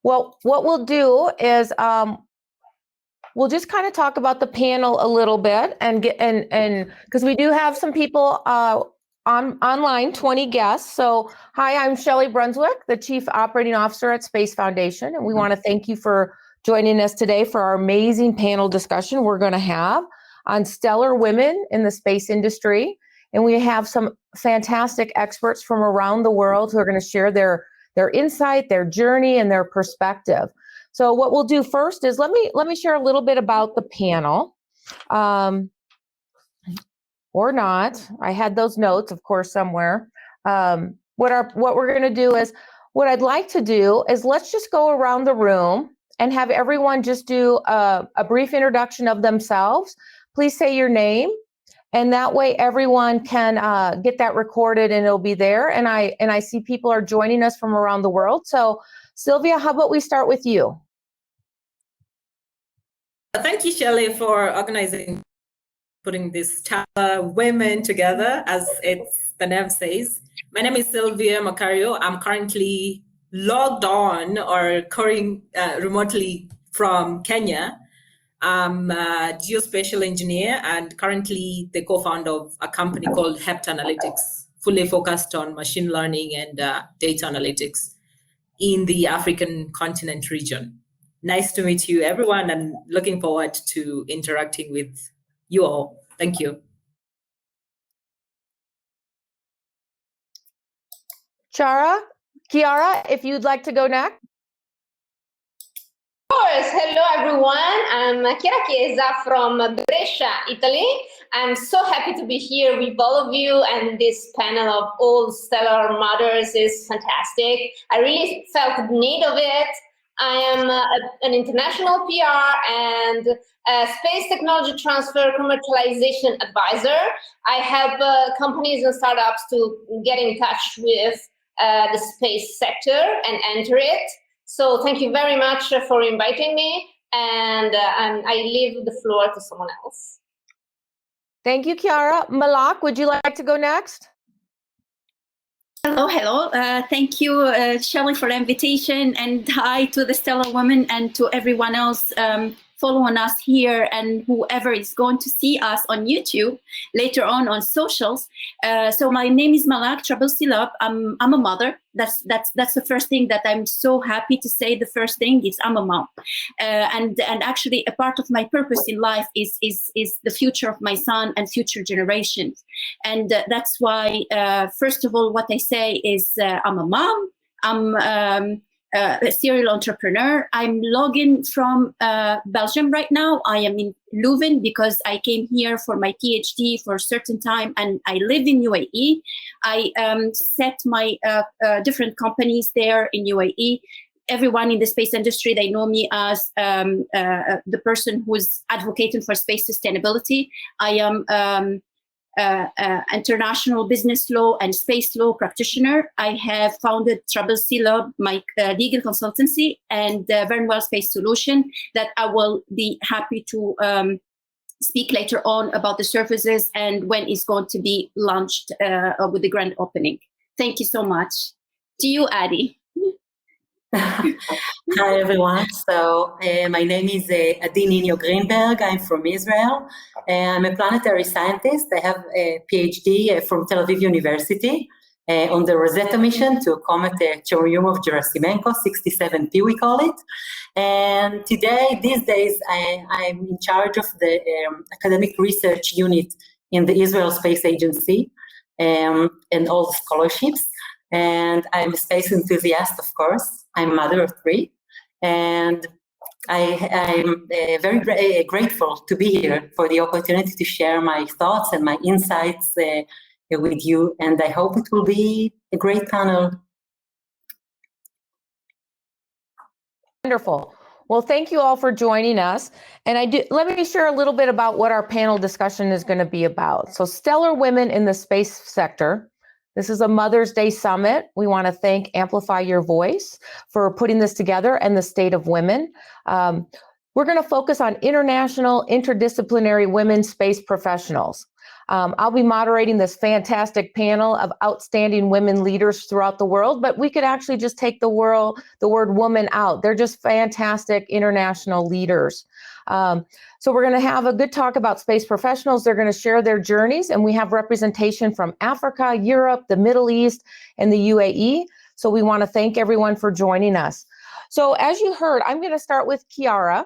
Well, what we'll do is we'll just kind of talk about the panel a little bit and because we do have some people online, 20 guests. So hi, I'm Shelley Brunswick, the Chief Operating Officer at Space Foundation. And we want to thank you for joining us today for our amazing panel discussion we're going to have on stellar women in the space industry. And we have some fantastic experts from around the world who are going to share their insight, their journey, and their perspective. So what we'll do first is let me share a little bit about the panel, or not. I had those notes, of course, somewhere. What we're going to do is, what I'd like to do is let's just go around the room and have everyone just do a brief introduction of themselves. Please say your name, and that way everyone can get that recorded and it'll be there. And I see people are joining us from around the world. So Sylvia, how about we start with you? Thank you, Shelley, for putting this women together, as the name says. My name is Sylvia Macario. I'm currently logged on or calling remotely from Kenya. I'm a geospatial engineer and currently the co-founder of a company called Hept Analytics, fully focused on machine learning and data analytics in the African continent region. Nice to meet you, everyone, and looking forward to interacting with you all. Thank you. Kiara, if you'd like to go next. Of course. Hello, everyone. I'm Chiara Chiesa from Brescia, Italy. I'm so happy to be here with all of you, and this panel of all stellar mothers is fantastic. I really felt the need of it. I am an international PR and a space technology transfer commercialization advisor. I help companies and startups to get in touch with the space sector and enter it. So thank you very much for inviting me, and I leave the floor to someone else. Thank you, Chiara. Malak, would you like to go next? Hello. Thank you, Shelley, for the invitation, and hi to the stellar women and to everyone else following us here and whoever is going to see us on YouTube later on socials. So my name is Malak Trabilsilab. I'm a mother. That's the first thing that I'm so happy to say. The first thing is I'm a mom, and actually a part of my purpose in life is the future of my son and future generations, and that's why first of all what I say is I'm a mom. I'm a serial entrepreneur. I'm logging from Belgium right now. I am in Leuven because I came here for my PhD for a certain time, and I live in UAE. I set my different companies there in UAE. Everyone in the space industry, they know me as the person who's advocating for space sustainability. I am international business law and space law practitioner. I have founded Trabilsilab, my legal consultancy, and Very Well Space Solution that I will be happy to speak later on about the services and when it's going to be launched with the grand opening. Thank you so much. To you, Adi. Hi, everyone. So my name is Adi Nino Greenberg. I'm from Israel. I'm a planetary scientist. I have a PhD from Tel Aviv University on the Rosetta mission to comet Churyumov-Gerasimenko, 67P we call it. And these days, I'm in charge of the academic research unit in the Israel Space Agency and all the scholarships. And I'm a space enthusiast, of course. I'm a mother of 3. And I'm very grateful to be here for the opportunity to share my thoughts and my insights with you. And I hope it will be a great panel. Wonderful. Well, thank you all for joining us. And let me share a little bit about what our panel discussion is going to be about. So stellar women in the space sector. This is a Mother's Day Summit. We want to thank Amplify Your Voice for putting this together and the State of Women. We're going to focus on international interdisciplinary women space professionals. I'll be moderating this fantastic panel of outstanding women leaders throughout the world, but we could actually just take the word woman out. They're just fantastic international leaders. So we're going to have a good talk about space professionals. They're going to share their journeys, and we have representation from Africa, Europe, the Middle East, and the UAE. So we want to thank everyone for joining us. So as you heard, I'm going to start with Kiara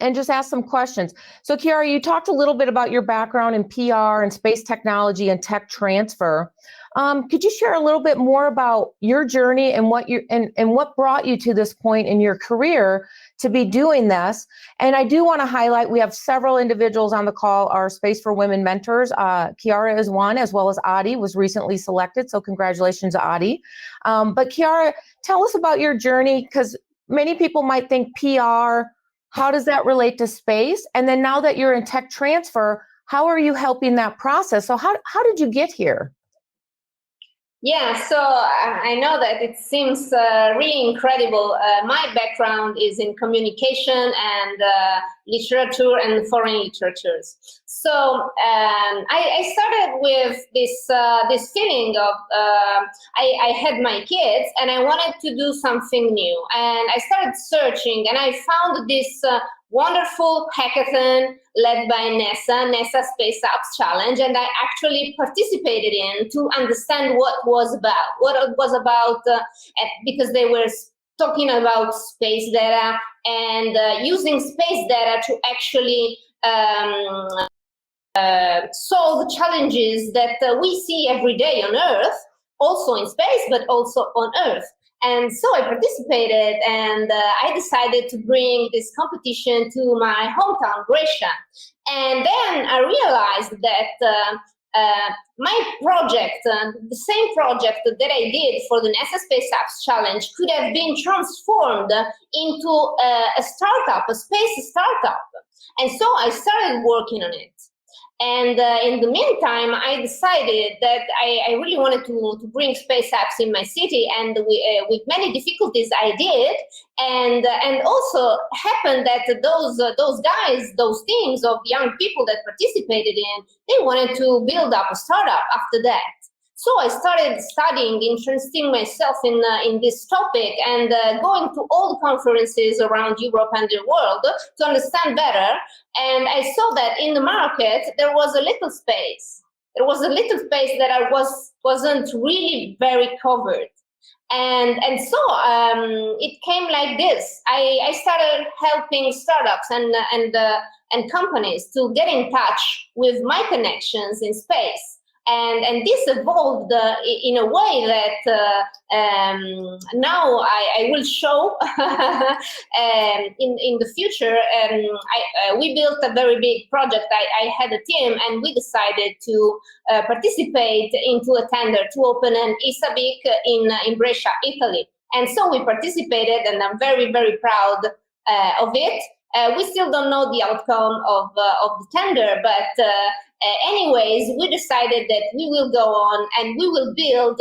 and just ask some questions. So Kiara, you talked a little bit about your background in PR and space technology and tech transfer. Could you share a little bit more about your journey and what what brought you to this point in your career to be doing this? And I do want to highlight, we have several individuals on the call, our Space for Women mentors. Kiara is one, as well as Adi was recently selected. So congratulations, Adi. But Kiara, tell us about your journey, because many people might think PR, how does that relate to space? And then now that you're in tech transfer, how are you helping that process? So how did you get here? Yeah, so I know that it seems really incredible. My background is in communication and literature and foreign literatures. So I started with this feeling of I had my kids and I wanted to do something new. And I started searching and I found this wonderful hackathon led by NASA Space Apps Challenge, and I actually participated in to understand what it was about, because they were talking about space data and using space data to actually solve challenges that we see every day on Earth, also in space, but also on Earth. And so I participated, and I decided to bring this competition to my hometown, Brescia. And then I realized that my project, the same project that I did for the NASA Space Apps Challenge, could have been transformed into a startup, a space startup. And so I started working on it. And in the meantime, I decided that I really wanted to bring space apps in my city, and with many difficulties I did. And also happened that those guys, those teams of young people that participated in, they wanted to build up a startup after that. So I started studying, interesting myself in this topic, and going to all the conferences around Europe and the world to understand better. And I saw that in the market there was a little space. There was a little space that I wasn't really very covered. And so it came like this. I started helping startups and companies to get in touch with my connections in space. And this evolved in a way that now I will show in the future. We built a very big project. I had a team, and we decided to participate into a tender to open an ISABIC in Brescia, Italy. And so we participated, and I'm very, very proud of it. We still don't know the outcome of the tender, but anyways, we decided that we will go on and we will build,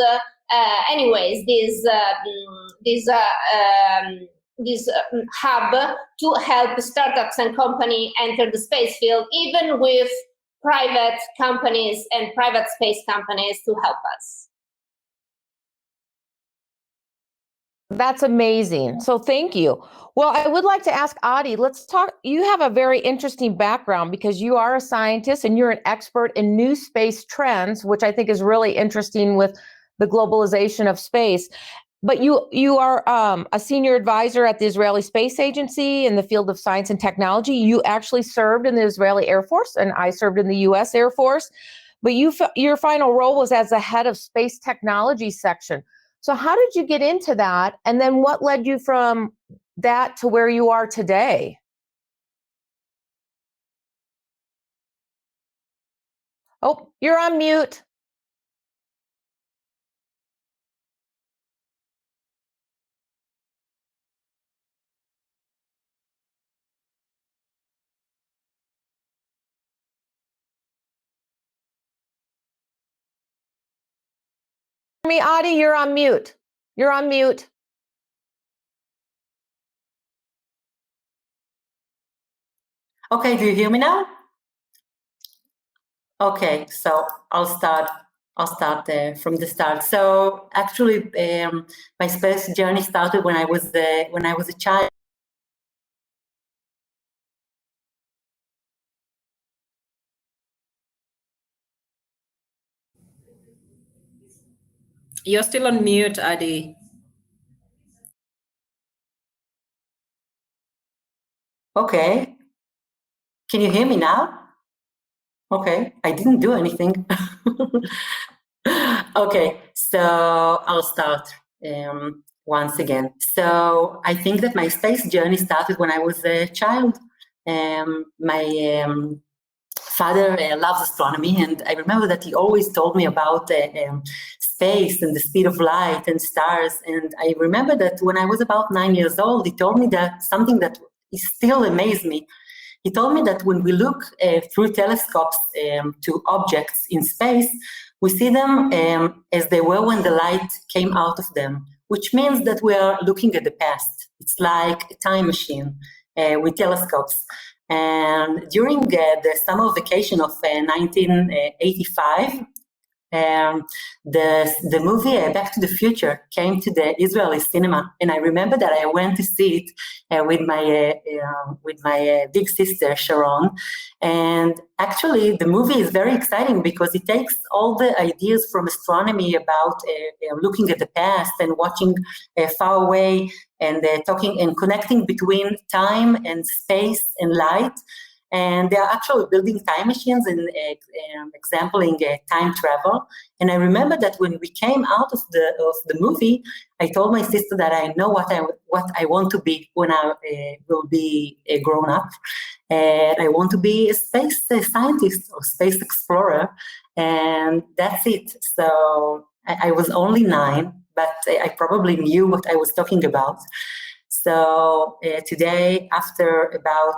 this hub to help startups and companies enter the space field, even with private companies and private space companies to help us. That's amazing. So thank you. Well, I would like to ask Adi, let's talk. You have a very interesting background because you are a scientist and you're an expert in new space trends, which I think is really interesting with the globalization of space. But you are a senior advisor at the Israeli Space Agency in the field of science and technology. You actually served in the Israeli Air Force, and I served in the U.S. Air Force. But your final role was as the head of space technology section. So how did you get into that? And then what led you from that to where you are today? Oh, you're on mute. Me, Adi, you're on mute. You're on mute. Okay, do you hear me now? Okay, so I'll start from the start. So actually, my space journey started when I was a child. You're still on mute, Adi. Okay, can you hear me now? Okay, I didn't do anything. Okay, so I'll start once again. So I think that my space journey started when I was a child. My father loves astronomy, and I remember that he always told me about space and the speed of light and stars. And I remember that when I was about 9 years old, he told me that something that still amazed me. He told me that when we look through telescopes to objects in space, we see them as they were when the light came out of them, which means that we are looking at the past. It's like a time machine with telescopes. And during the summer vacation of 1985, the movie Back to the Future came to the Israeli cinema, and I remember that I went to see it with my big sister Sharon. And actually, the movie is very exciting because it takes all the ideas from astronomy about looking at the past and watching far away and talking and connecting between time and space and light. And they are actually building time machines and exampling time travel. And I remember that when we came out of the movie, I told my sister that I know what I want to be when I will be grown up. And I want to be a space scientist or space explorer, and that's it. So I was only 9, but I probably knew what I was talking about. So today, after about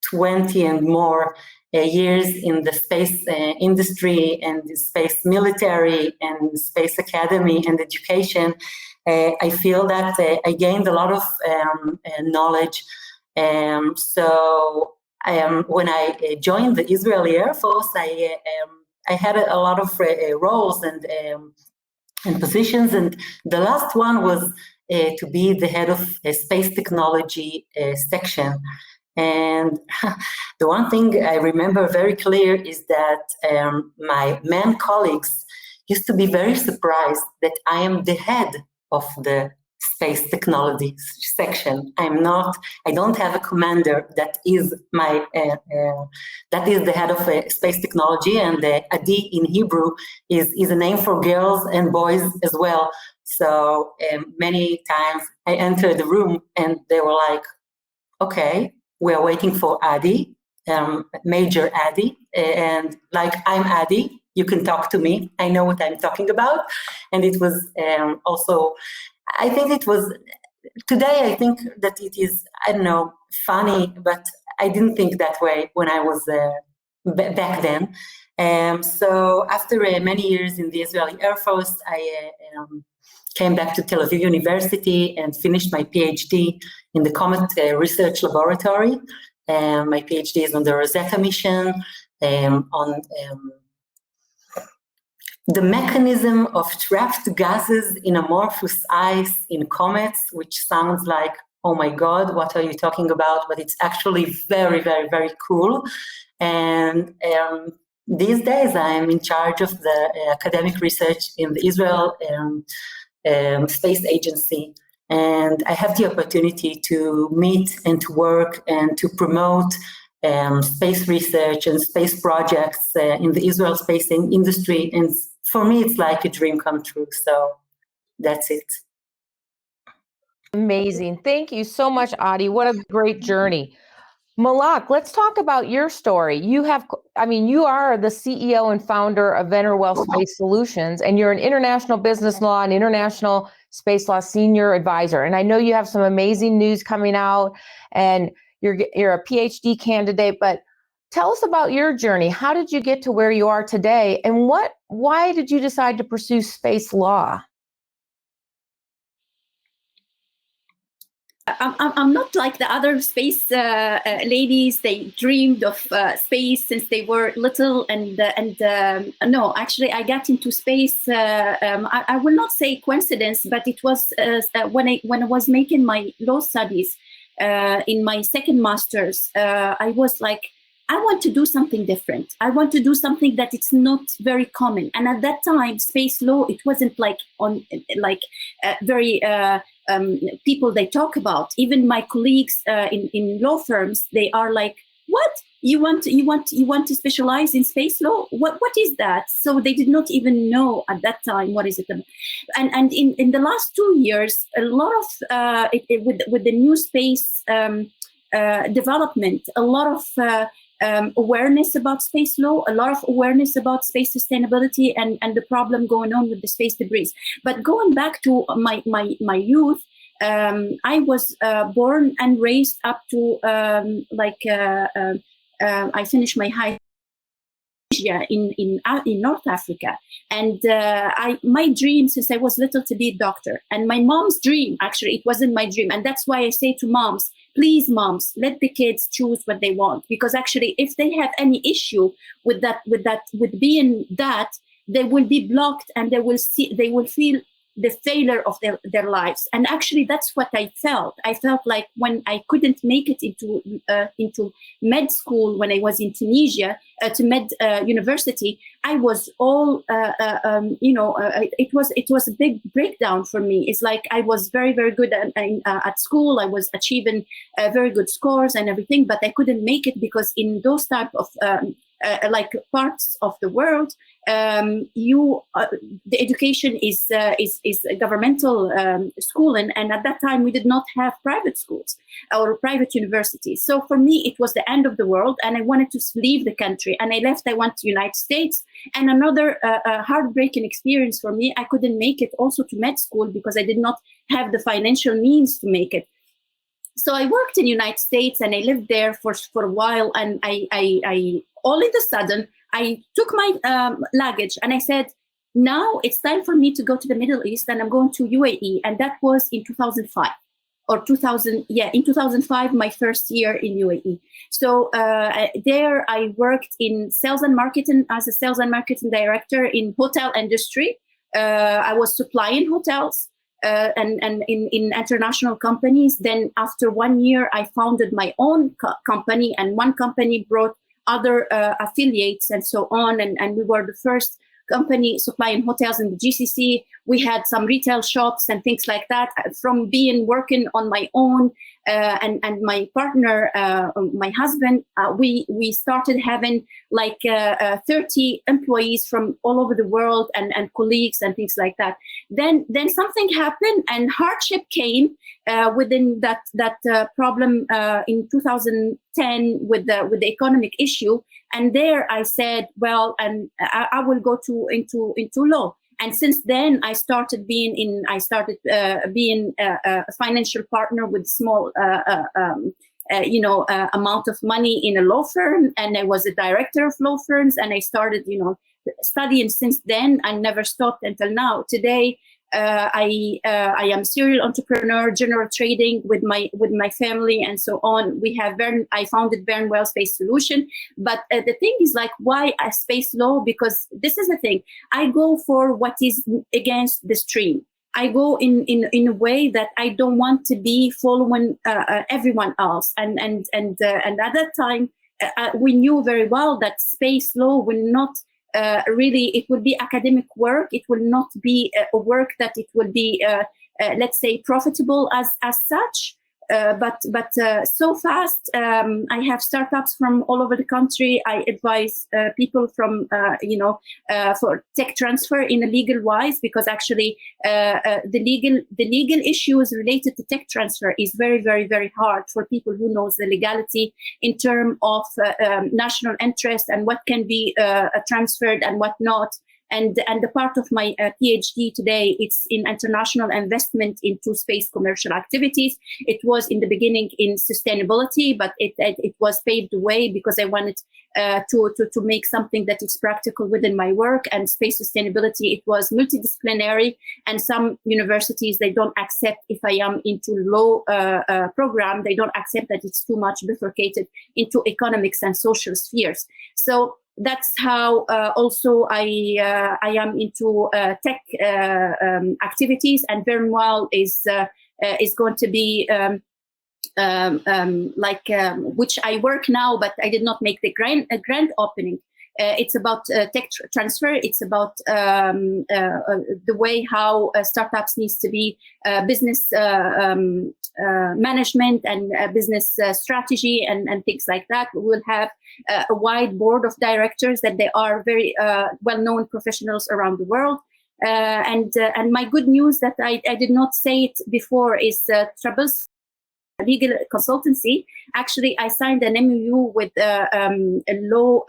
20 and more years in the space industry and the space military and space academy and education, I feel that I gained a lot of knowledge. So when I joined the Israeli Air Force, I had a lot of roles and positions, and the last one was to be the head of a space technology section. And the one thing I remember very clear is that my men colleagues used to be very surprised that I am the head of the space technology section. I don't have a commander that is that is the head of space technology, and Adi in Hebrew is a name for girls and boys as well. So many times I entered the room and they were like, okay, we are waiting for Adi, Major Adi, and like, I'm Adi, you can talk to me, I know what I'm talking about. And it was also, I think it was, today I think that it is, I don't know, funny, but I didn't think that way when I was back then. So after many years in the Israeli Air Force, I came back to Tel Aviv University and finished my PhD in the Comet Research Laboratory. My PhD is on the Rosetta mission, on the mechanism of trapped gases in amorphous ice in comets, which sounds like, oh my God, what are you talking about? But it's actually very, very, very cool. And these days I'm in charge of the academic research in the Israel Space Agency. And I have the opportunity to meet and to work and to promote space research and space projects in the Israel space industry. And for me, it's like a dream come true. So that's it. Amazing. Thank you so much, Adi. What a great journey. Malak, let's talk about your story. You are the CEO and founder of Vennerwell Space Solutions, and you're an international business law and international space law senior advisor. And I know you have some amazing news coming out, and you're a PhD candidate, but tell us about your journey. How did you get to where you are today, and why did you decide to pursue space law? I'm not like the other space ladies. They dreamed of space since they were little, and no, actually, I got into space. I will not say coincidence, but it was when I was making my law studies in my second master's. I was like, I want to do something different. I want to do something that it's not very common. And at that time, space law, it wasn't like on very people they talk about. Even my colleagues in law firms, they are like, what? You want to specialize in space law? What is that? So they did not even know at that time what is it. And in the last 2 years, a lot of with the new space development, a lot of awareness about space law, a lot of awareness about space sustainability and the problem going on with the space debris. But going back to my youth, I was born and raised up to I finished my high in North Africa, and my dream since I was little to be a doctor, and my mom's dream, actually it wasn't my dream, and that's why I say to moms, please moms, let the kids choose what they want, because actually if they have any issue with being that, they will be blocked and they will feel the failure of their lives. And actually that's what I felt. I felt like when I couldn't make it into med school when I was in Tunisia, to med university, I was all, it was a big breakdown for me. It's like I was very, very good at school. I was achieving very good scores and everything, but I couldn't make it because in those type of like parts of the world, the education is a governmental schooling, and at that time we did not have private schools or private universities. So for me, it was the end of the world, and I wanted to leave the country. And I left. I went to United States, and another heartbreaking experience for me. I couldn't make it also to med school because I did not have the financial means to make it. So I worked in the United States and I lived there for a while, and I all of a sudden I took my luggage and I said, now it's time for me to go to the Middle East, and I'm going to UAE. And that was in 2005 or 2000. Yeah, in 2005, my first year in UAE. So there I worked in sales and marketing as a sales and marketing director in hotel industry. I was supplying hotels. And in international companies. Then after 1 year, I founded my own company, and one company brought other affiliates and so on. And we were the first company supplying hotels in the GCC. We had some retail shops and things like that. From working on my own and my partner, my husband, we started having like 30 employees from all over the world and colleagues and things like that. Then something happened and hardship came within that problem in 2010 with the economic issue. And there I said, well, and I will go into law. And since then, I started being a financial partner with small, amount of money in a law firm. And I was a director of law firms. And I started, studying since then. I never stopped until now. Today, I am serial entrepreneur, general trading with my family and so on. I founded Bernwell Space Solution. But the thing is, like, why a space law? Because this is the thing. I go for what is against the stream. I go in a way that I don't want to be following everyone else. And at that time, we knew very well that space law will not. Really, it will be academic work. It will not be a work that it will be, let's say, profitable as such. But so fast, I have startups from all over the country. I advise people from, for tech transfer in a legal wise, because actually the legal issues related to tech transfer is very, very, very hard for people who knows the legality in terms of national interest and what can be transferred and what not. And the part of my PhD today, it's in international investment into space commercial activities. It was in the beginning in sustainability, but it was paved the way because I wanted to make something that is practical within my work. And space sustainability, it was multidisciplinary, and some universities, they don't accept if I am into low program, they don't accept that it's too much bifurcated into economics and social spheres. So that's how also I am into tech activities, and very well is going to be which I work now, but I did not make the grand opening. It's about tech transfer. It's about the way how startups needs to be business management and business strategy and things like that. We will have a wide board of directors that they are very well-known professionals around the world. And my good news that I did not say it before is Troubles legal consultancy. Actually, I signed an MOU with a law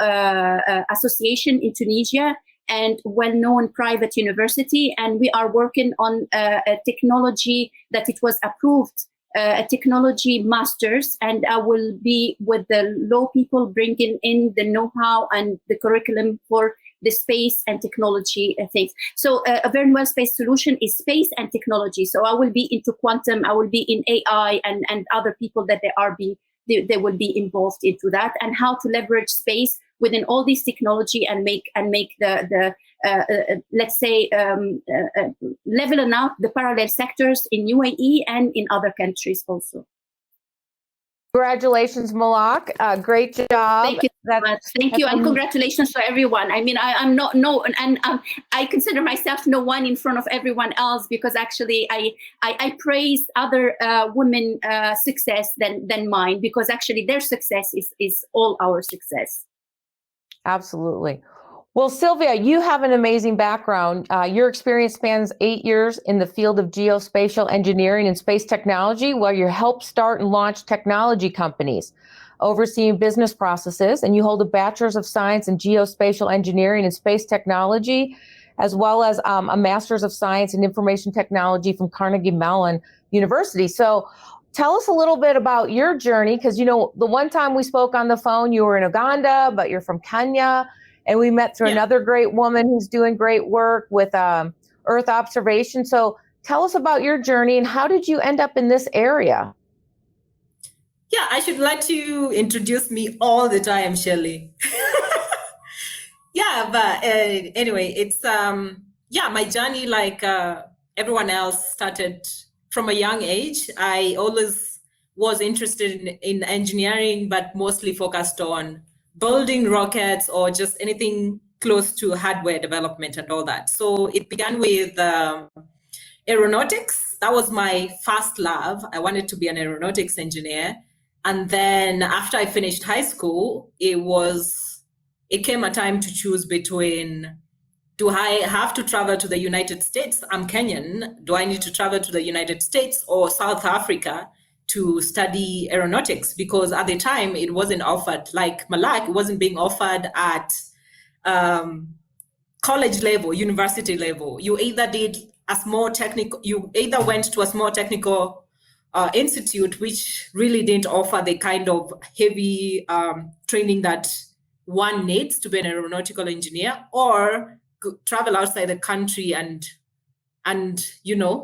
association in Tunisia and well-known private university, and we are working on a technology that it was approved, a technology masters, and I will be with the law people bringing in the know-how and the curriculum for the space and technology things. So a very well-spaced solution is space and technology. So I will be into quantum, I will be in AI and other people that they will be involved into that, and how to leverage space within all these technology and make the let's say leveling out the parallel sectors in UAE and in other countries also. Congratulations, Malak. Great job. Thank you so much. Thank you, and congratulations to everyone. I mean, I'm not and I consider myself no one in front of everyone else, because actually I praise other women success than mine, because actually their success is all our success. Absolutely. Well, Sylvia, you have an amazing background. Your experience spans 8 years in the field of geospatial engineering and space technology, where you help start and launch technology companies, overseeing business processes, and you hold a Bachelor's of Science in Geospatial Engineering and Space Technology, as well as a Master's of Science in Information Technology from Carnegie Mellon University. So tell us a little bit about your journey, because, you know, the one time we spoke on the phone, you were in Uganda, but you're from Kenya. And we met through another great woman who's doing great work with Earth observation. So tell us about your journey, and how did you end up in this area? Yeah, I should let you introduce me all the time, Shelley. Yeah, but anyway, it's my journey, like everyone else, started from a young age. I always was interested in engineering, but mostly focused on building rockets or just anything close to hardware development and all that. So it began with aeronautics. That was my first love. I wanted to be an aeronautics engineer. And then after I finished high school, it came a time to choose between, do I have to travel to the United States? I'm Kenyan. Do I need to travel to the United States or South Africa to study aeronautics? Because at the time it wasn't offered, like Malak, it wasn't being offered at college level, university level. You either did a small technical, you either went to a small technical institute, which really didn't offer the kind of heavy training that one needs to be an aeronautical engineer, or travel outside the country and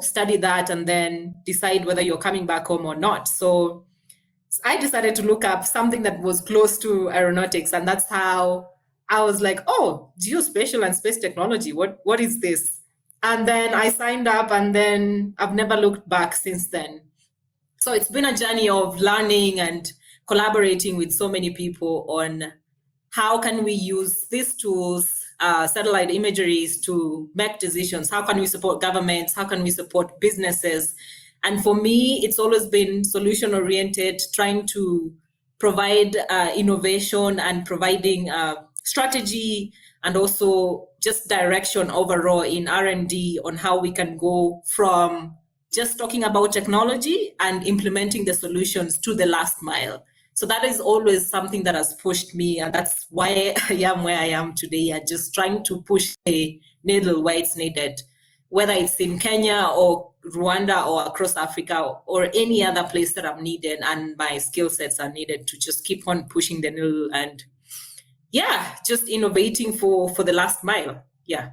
study that and then decide whether you're coming back home or not. So I decided to look up something that was close to aeronautics, and that's how I was like, oh, geospatial and space technology, what is this? And then I signed up, and then I've never looked back since then. So it's been a journey of learning and collaborating with so many people on how can we use these tools, satellite imageries, to make decisions. How can we support governments? How can we support businesses? And for me, it's always been solution-oriented, trying to provide innovation and providing strategy, and also just direction overall in R&D on how we can go from just talking about technology and implementing the solutions to the last mile. So that is always something that has pushed me, and that's why I am where I am today. I'm just trying to push a needle where it's needed, whether it's in Kenya or Rwanda or across Africa or any other place that I'm needed and my skill sets are needed to just keep on pushing the needle and just innovating for the last mile. Yeah.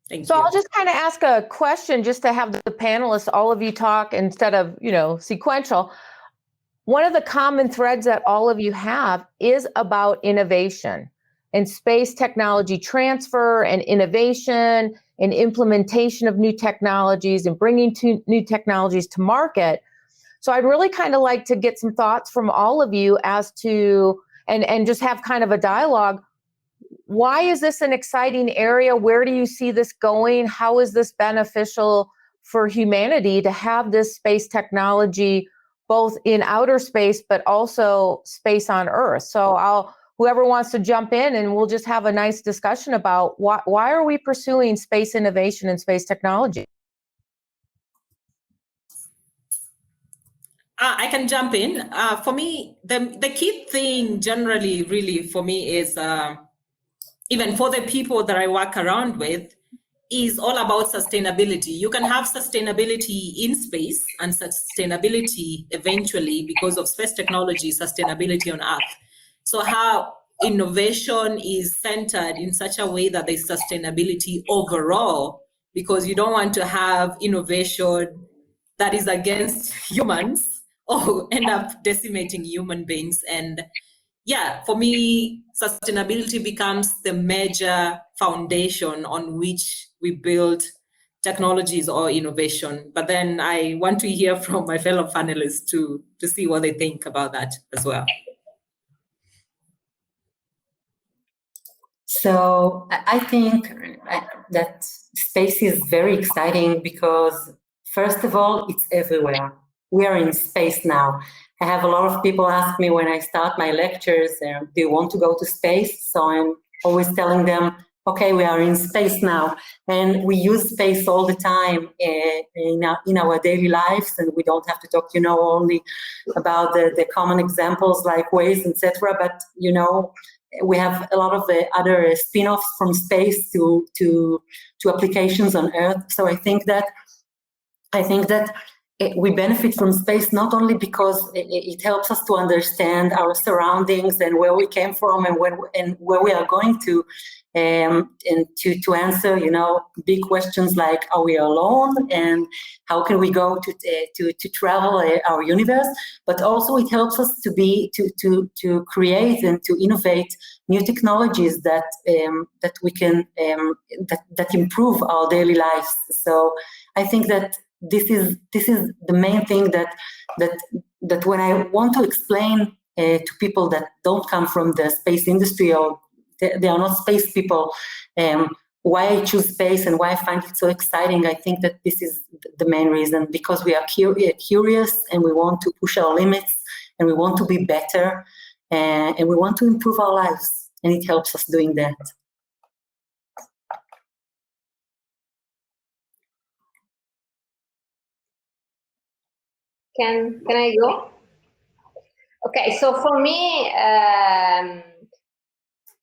Thank you. I'll just kind of ask a question just to have the panelists, all of you talk instead of, sequential. One of the common threads that all of you have is about innovation and space technology transfer and innovation and implementation of new technologies and bringing new technologies to market. So I'd really kind of like to get some thoughts from all of you as to, and just have kind of a dialogue. Why is this an exciting area? Where do you see this going? How is this beneficial for humanity to have this space technology both in outer space, but also space on Earth? So whoever wants to jump in, and we'll just have a nice discussion about why are we pursuing space innovation and space technology? I can jump in. For me, the key thing generally, really, for me is, even for the people that I work around with, is all about sustainability. You can have sustainability in space and sustainability eventually, because of space technology, sustainability on Earth. So how innovation is centered in such a way that there's sustainability overall, because you don't want to have innovation that is against humans or end up decimating human beings. And for me, sustainability becomes the major foundation on which we build technologies or innovation. But then I want to hear from my fellow panelists to see what they think about that as well. So I think that space is very exciting because, first of all, it's everywhere. We are in space now. I have a lot of people ask me when I start my lectures, do you want to go to space? So I'm always telling them, okay, we are in space now. And we use space all the time in our daily lives. And we don't have to talk, only about the common examples like ways, etc. But, we have a lot of other spin-offs from space to applications on Earth. So I think that we benefit from space not only because it helps us to understand our surroundings and where we came from and where we are going to, and to answer, big questions like, are we alone and how can we go to travel our universe? But also it helps us to create and to innovate new technologies that we can that improve our daily lives. So I think that this is the main thing that when I want to explain to people that don't come from the space industry or they are not space people, why I choose space and why I find it so exciting, I think that this is the main reason, because we are curious and we want to push our limits and we want to be better and we want to improve our lives, and it helps us doing that. Can I go? Okay, so for me,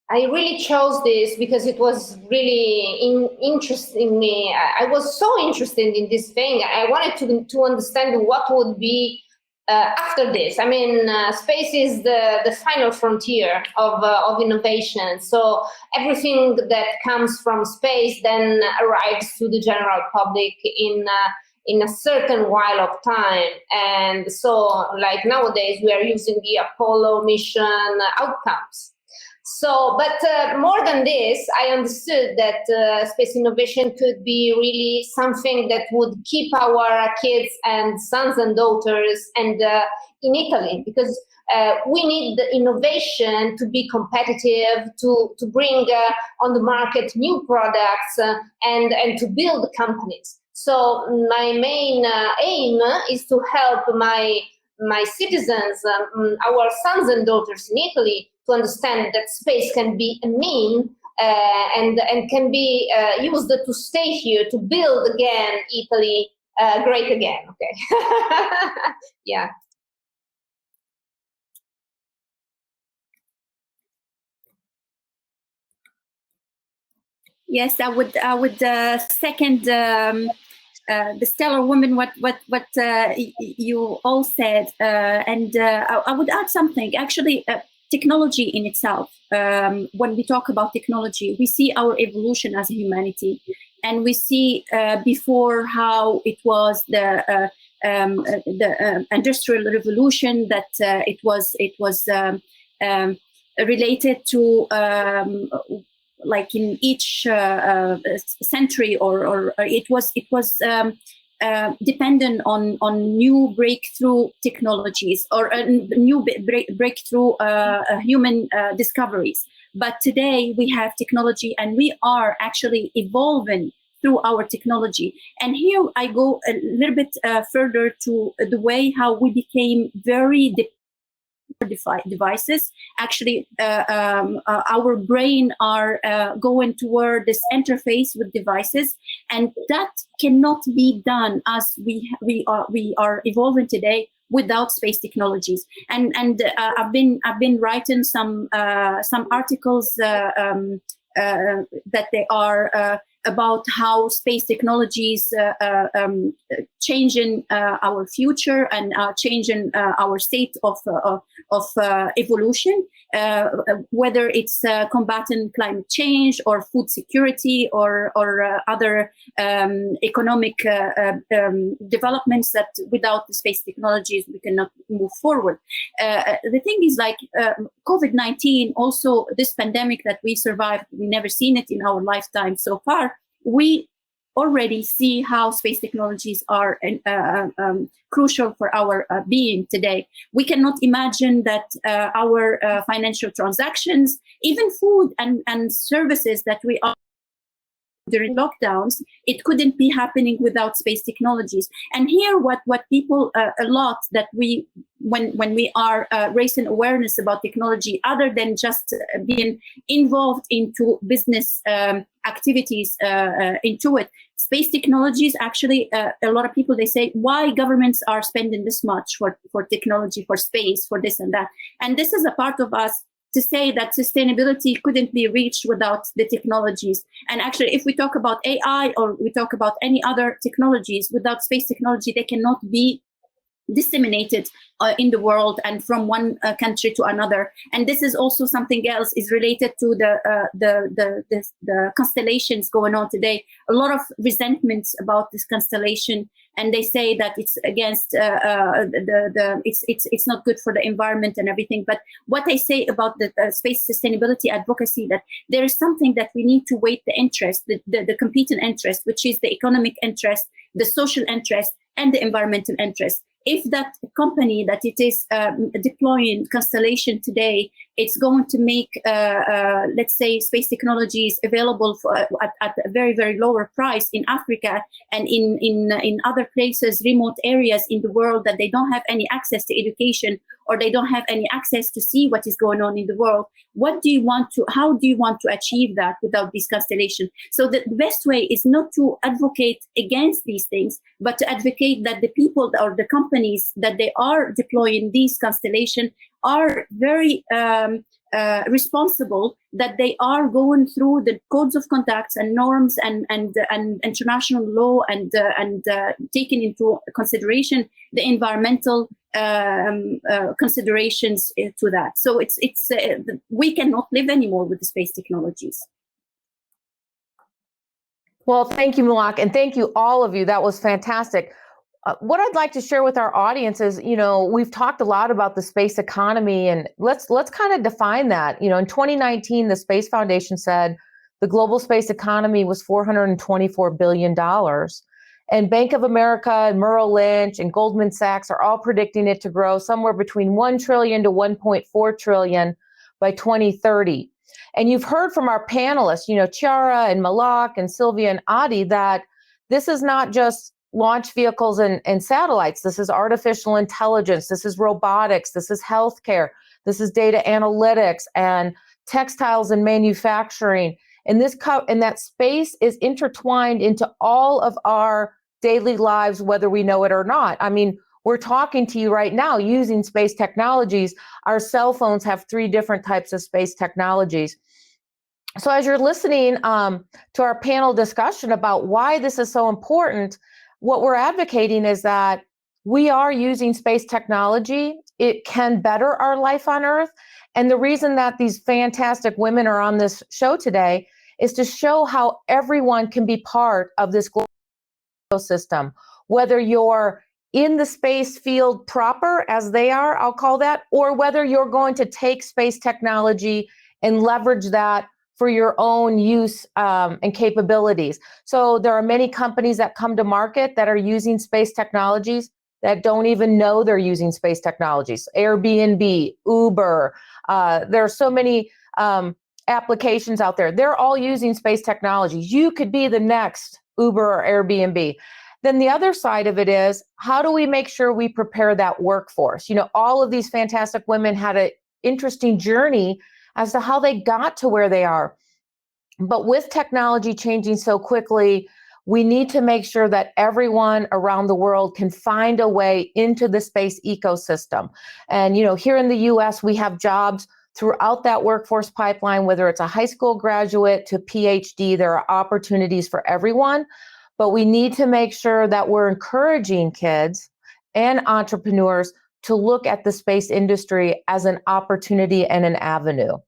I really chose this because it was really interesting me. I was so interested in this thing. I wanted to understand what would be after this. I mean, space is the final frontier of innovation. So everything that comes from space then arrives to the general public in a certain while of time. And so like nowadays we are using the Apollo mission outcomes. So, but more than this, I understood that space innovation could be really something that would keep our kids and sons and daughters and in Italy, because we need the innovation to be competitive, to bring on the market new products and to build companies. So my main aim is to help my citizens, our sons and daughters in Italy, to understand that space can be a mean and can be used to stay here, to build again Italy great again. Okay. Yeah. Yes, I would second the stellar woman what you all said, and I would add something. Actually, technology in itself. When we talk about technology, we see our evolution as a humanity, and we see before how it was the industrial revolution, that it was related to like in each century, or it was dependent on new breakthrough technologies, or new breakthrough human discoveries. But today we have technology, and we are actually evolving through our technology. And here I go a little bit further to the way how we became very devices. Actually, our brain are going toward this interface with devices, and that cannot be done as we are evolving today without space technologies. And I've been writing some articles that they are about how space technologies changing our future and changing our state of evolution, whether it's combating climate change or food security or other economic developments that without the space technologies we cannot move forward. The thing is, like COVID-19, also this pandemic that we survived, we never seen it in our lifetime so far. We already see how space technologies are crucial for our being today. We cannot imagine that our financial transactions, even food and services that we are during lockdowns, it couldn't be happening without space technologies. And here, what people a lot that we, when we are raising awareness about technology, other than just being involved into business activities into it, space technologies actually, a lot of people, they say, why governments are spending this much for technology, for space, for this and that. And this is a part of us to say that sustainability couldn't be reached without the technologies. And actually, if we talk about AI or we talk about any other technologies, without space technology, they cannot be disseminated in the world and from one country to another. And this is also something else is related to the constellations going on today. A lot of resentments about this constellation, and they say that it's against it's not good for the environment and everything. But what they say about the space sustainability advocacy, that there is something that we need to weigh the interest, the competing interest, which is the economic interest, the social interest, and the environmental interest. If that company that it is deploying constellation today, it's going to make, let's say, space technologies available for, at a very, very lower price in Africa and in other places, remote areas in the world that they don't have any access to education, or they don't have any access to see what is going on in the world. How do you want to achieve that without this constellation? So the best way is not to advocate against these things, but to advocate that the people or the companies that they are deploying these constellation are very responsible, that they are going through the codes of conduct and norms and international law and taking into consideration the environmental considerations to that. So it's we cannot live anymore with the space technologies. Well, thank you, Malak, and thank you, all of you. That was fantastic. What I'd like to share with our audience is, we've talked a lot about the space economy, and let's kind of define that. In 2019, the Space Foundation said the global space economy was $424 billion. And Bank of America and Merrill Lynch and Goldman Sachs are all predicting it to grow somewhere between 1 trillion to 1.4 trillion by 2030. And you've heard from our panelists, Chiara and Malak and Sylvia and Adi, that this is not just launch vehicles and satellites. This is artificial intelligence. This is robotics. This is healthcare. This is data analytics and textiles and manufacturing. And that space is intertwined into all of our daily lives, whether we know it or not. I mean, we're talking to you right now using space technologies. Our cell phones have 3 different types of space technologies. So as you're listening to our panel discussion about why this is so important, what we're advocating is that we are using space technology. It can better our life on Earth. And the reason that these fantastic women are on this show today is to show how everyone can be part of this global ecosystem, whether you're in the space field proper, as they are, I'll call that, or whether you're going to take space technology and leverage that for your own use and capabilities. So there are many companies that come to market that are using space technologies that don't even know they're using space technologies. Airbnb, Uber, there are so many applications out there. They're all using space technologies. You could be the next Uber or Airbnb. Then the other side of it is, how do we make sure we prepare that workforce? You know, all of these fantastic women had an interesting journey as to how they got to where they are. But with technology changing so quickly, we need to make sure that everyone around the world can find a way into the space ecosystem. And, you know, here in the US, we have jobs throughout that workforce pipeline, whether it's a high school graduate to PhD, there are opportunities for everyone. But we need to make sure that we're encouraging kids and entrepreneurs to look at the space industry as an opportunity and an avenue.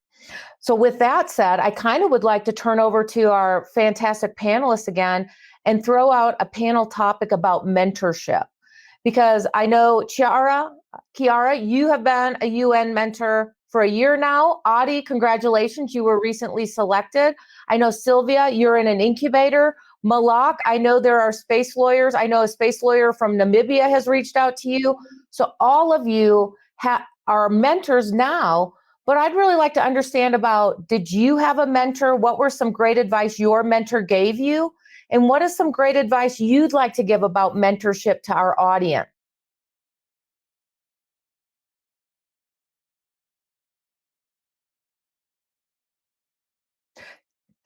So with that said, I kind of would like to turn over to our fantastic panelists again and throw out a panel topic about mentorship. Because I know Chiara, you have been a UN mentor for a year now. Adi, congratulations, you were recently selected. I know Sylvia, you're in an incubator. Malak, I know there are space lawyers. I know a space lawyer from Namibia has reached out to you. So all of you are mentors now, but I'd really like to understand about, did you have a mentor? What were some great advice your mentor gave you? And what is some great advice you'd like to give about mentorship to our audience?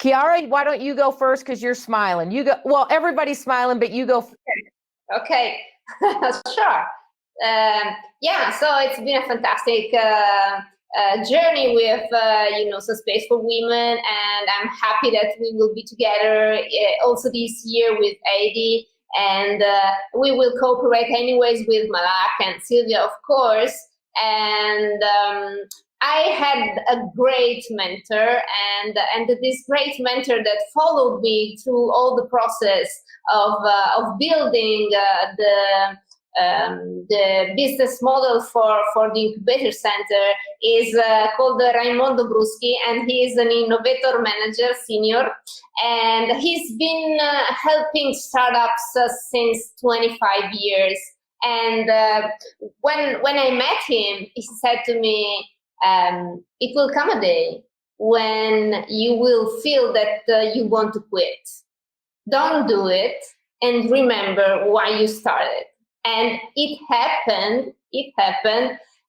Chiara, why don't you go first because you're smiling. You go. Well, everybody's smiling, but you go. Okay, sure. Yeah, so it's been a fantastic journey with some space for women, and I'm happy that we will be together also this year with Adi, and we will cooperate anyways with Malak and Sylvia, of course. And I had a great mentor, and this great mentor that followed me through all the process of building the business model for the incubator center is called Raimondo Bruschi, and he is an innovator manager senior, and he's been helping startups since 25 years. And when I met him, he said to me, it will come a day when you will feel that you want to quit. Don't do it, and remember why you started. And it happened,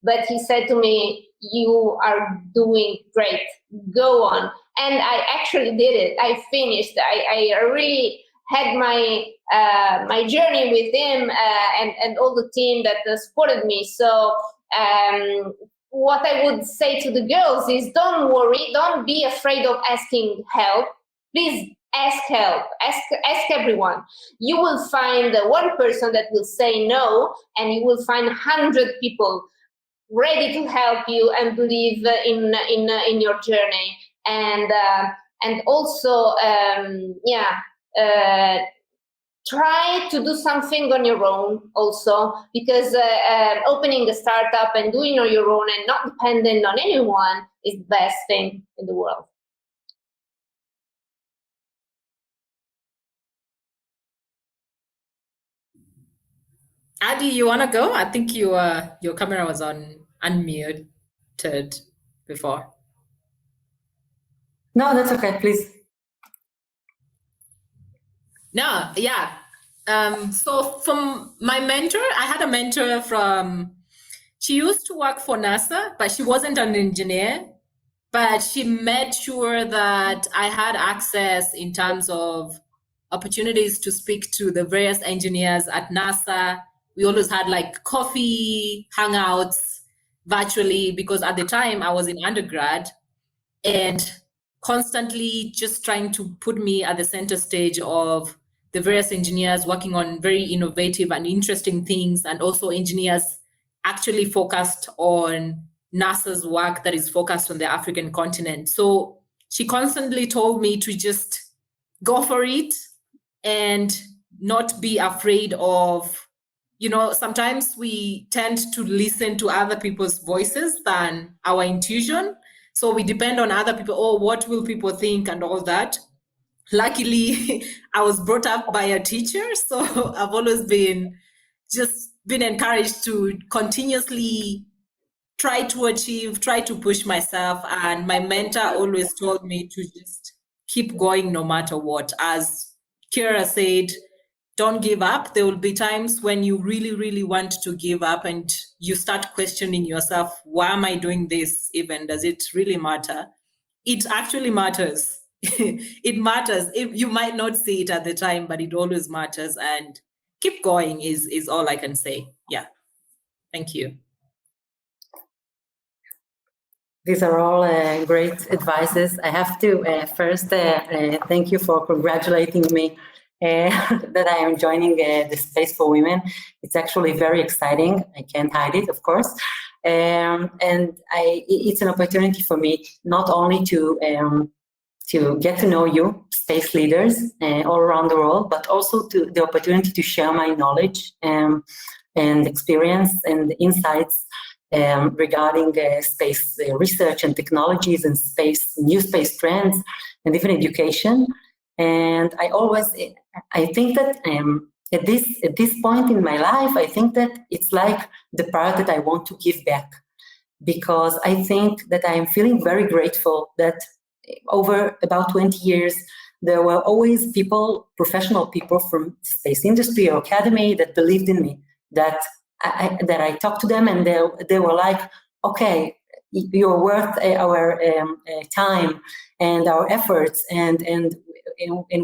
but he said to me, you are doing great, go on. And I actually did it. I finished. I really had my my journey with him and all the team that supported me. So what I would say to the girls is, don't worry, don't be afraid of asking help. Please ask help, ask everyone. You will find one person that will say no, and you will find 100 people ready to help you and believe in your journey. And also try to do something on your own also, because opening a startup and doing on your own and not dependent on anyone is the best thing in the world. Adi, you want to go? I think your camera was unmuted before. No, that's okay, please. No, yeah. So from my mentor, I had a mentor she used to work for NASA, but she wasn't an engineer, but she made sure that I had access in terms of opportunities to speak to the various engineers at NASA. We always had like coffee hangouts virtually, because at the time I was in undergrad, and constantly just trying to put me at the center stage of the various engineers working on very innovative and interesting things, and also engineers actually focused on NASA's work that is focused on the African continent. So she constantly told me to just go for it and not be afraid of, sometimes we tend to listen to other people's voices than our intuition. So we depend on other people. Oh, what will people think and all that? Luckily, I was brought up by a teacher. So I've always been encouraged to continuously try to push myself. And my mentor always told me to just keep going no matter what. As Kira said, don't give up. There will be times when you really, really want to give up and you start questioning yourself, why am I doing this even? Does it really matter? It actually matters. It matters. You might not see it at the time, but it always matters. And keep going is all I can say. Yeah. Thank you. These are all great advices. I have to first thank you for congratulating me that I am joining the Space for Women. It's actually very exciting. I can't hide it, of course. And it's an opportunity for me not only to get to know you, space leaders all around the world, but also to the opportunity to share my knowledge and experience and insights regarding space research and technologies and new space trends and even education. And I think that at this point in my life, I think that it's like the part that I want to give back, because I think that I am feeling very grateful that over about 20 years, there were always people, professional people from the space industry or academy that believed in me, that I talked to them and they were like, okay, you're worth our time and our efforts, and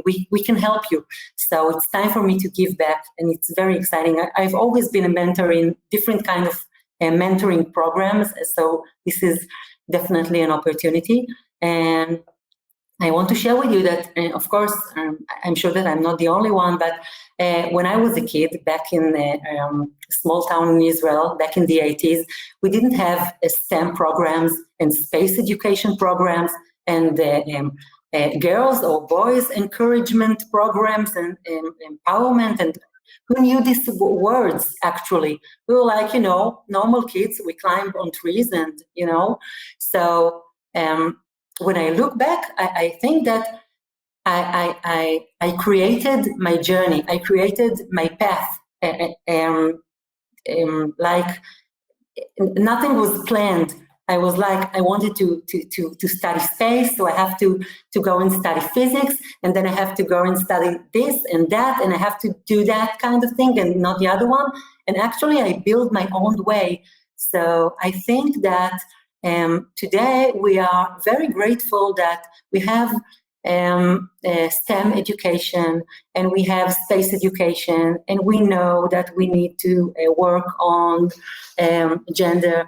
we can help you. So it's time for me to give back, and it's very exciting. I've always been a mentor in different kind of mentoring programs, so this is definitely an opportunity. And I want to share with you that, of course, I'm sure that I'm not the only one, but when I was a kid back in a small town in Israel, back in the 80s, we didn't have STEM programs and space education programs and girls or boys encouragement programs and empowerment. And who knew these words, actually? We were like, normal kids. We climbed on trees and, so when I look back, I think that I created my journey. I created my path. Like nothing was planned. I was like, I wanted to study space, so I have to go and study physics, and then I have to go and study this and that, and I have to do that kind of thing and not the other one. And actually, I built my own way. So I think that today we are very grateful that we have STEM education and we have space education, and we know that we need to work on gender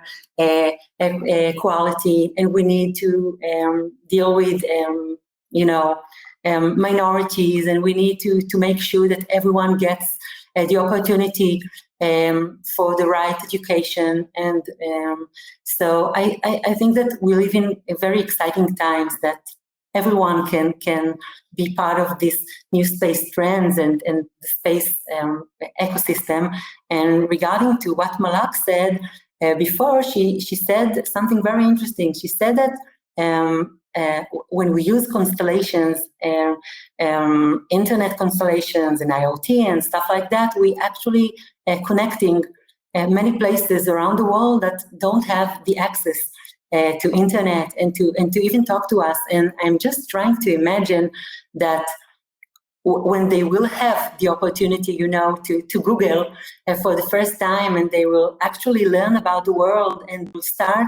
equality, and we need to deal with minorities, and we need to make sure that everyone gets the opportunity for the right education. And so I think that we live in very exciting times, that everyone can be part of this new space trends and the space ecosystem. And regarding to what Malak said before, she said something very interesting. She said that when we use constellations, internet constellations and IoT and stuff like that, we actually connecting many places around the world that don't have the access to internet and to even talk to us. And I'm just trying to imagine that when they will have the opportunity, to Google for the first time, and they will actually learn about the world and will start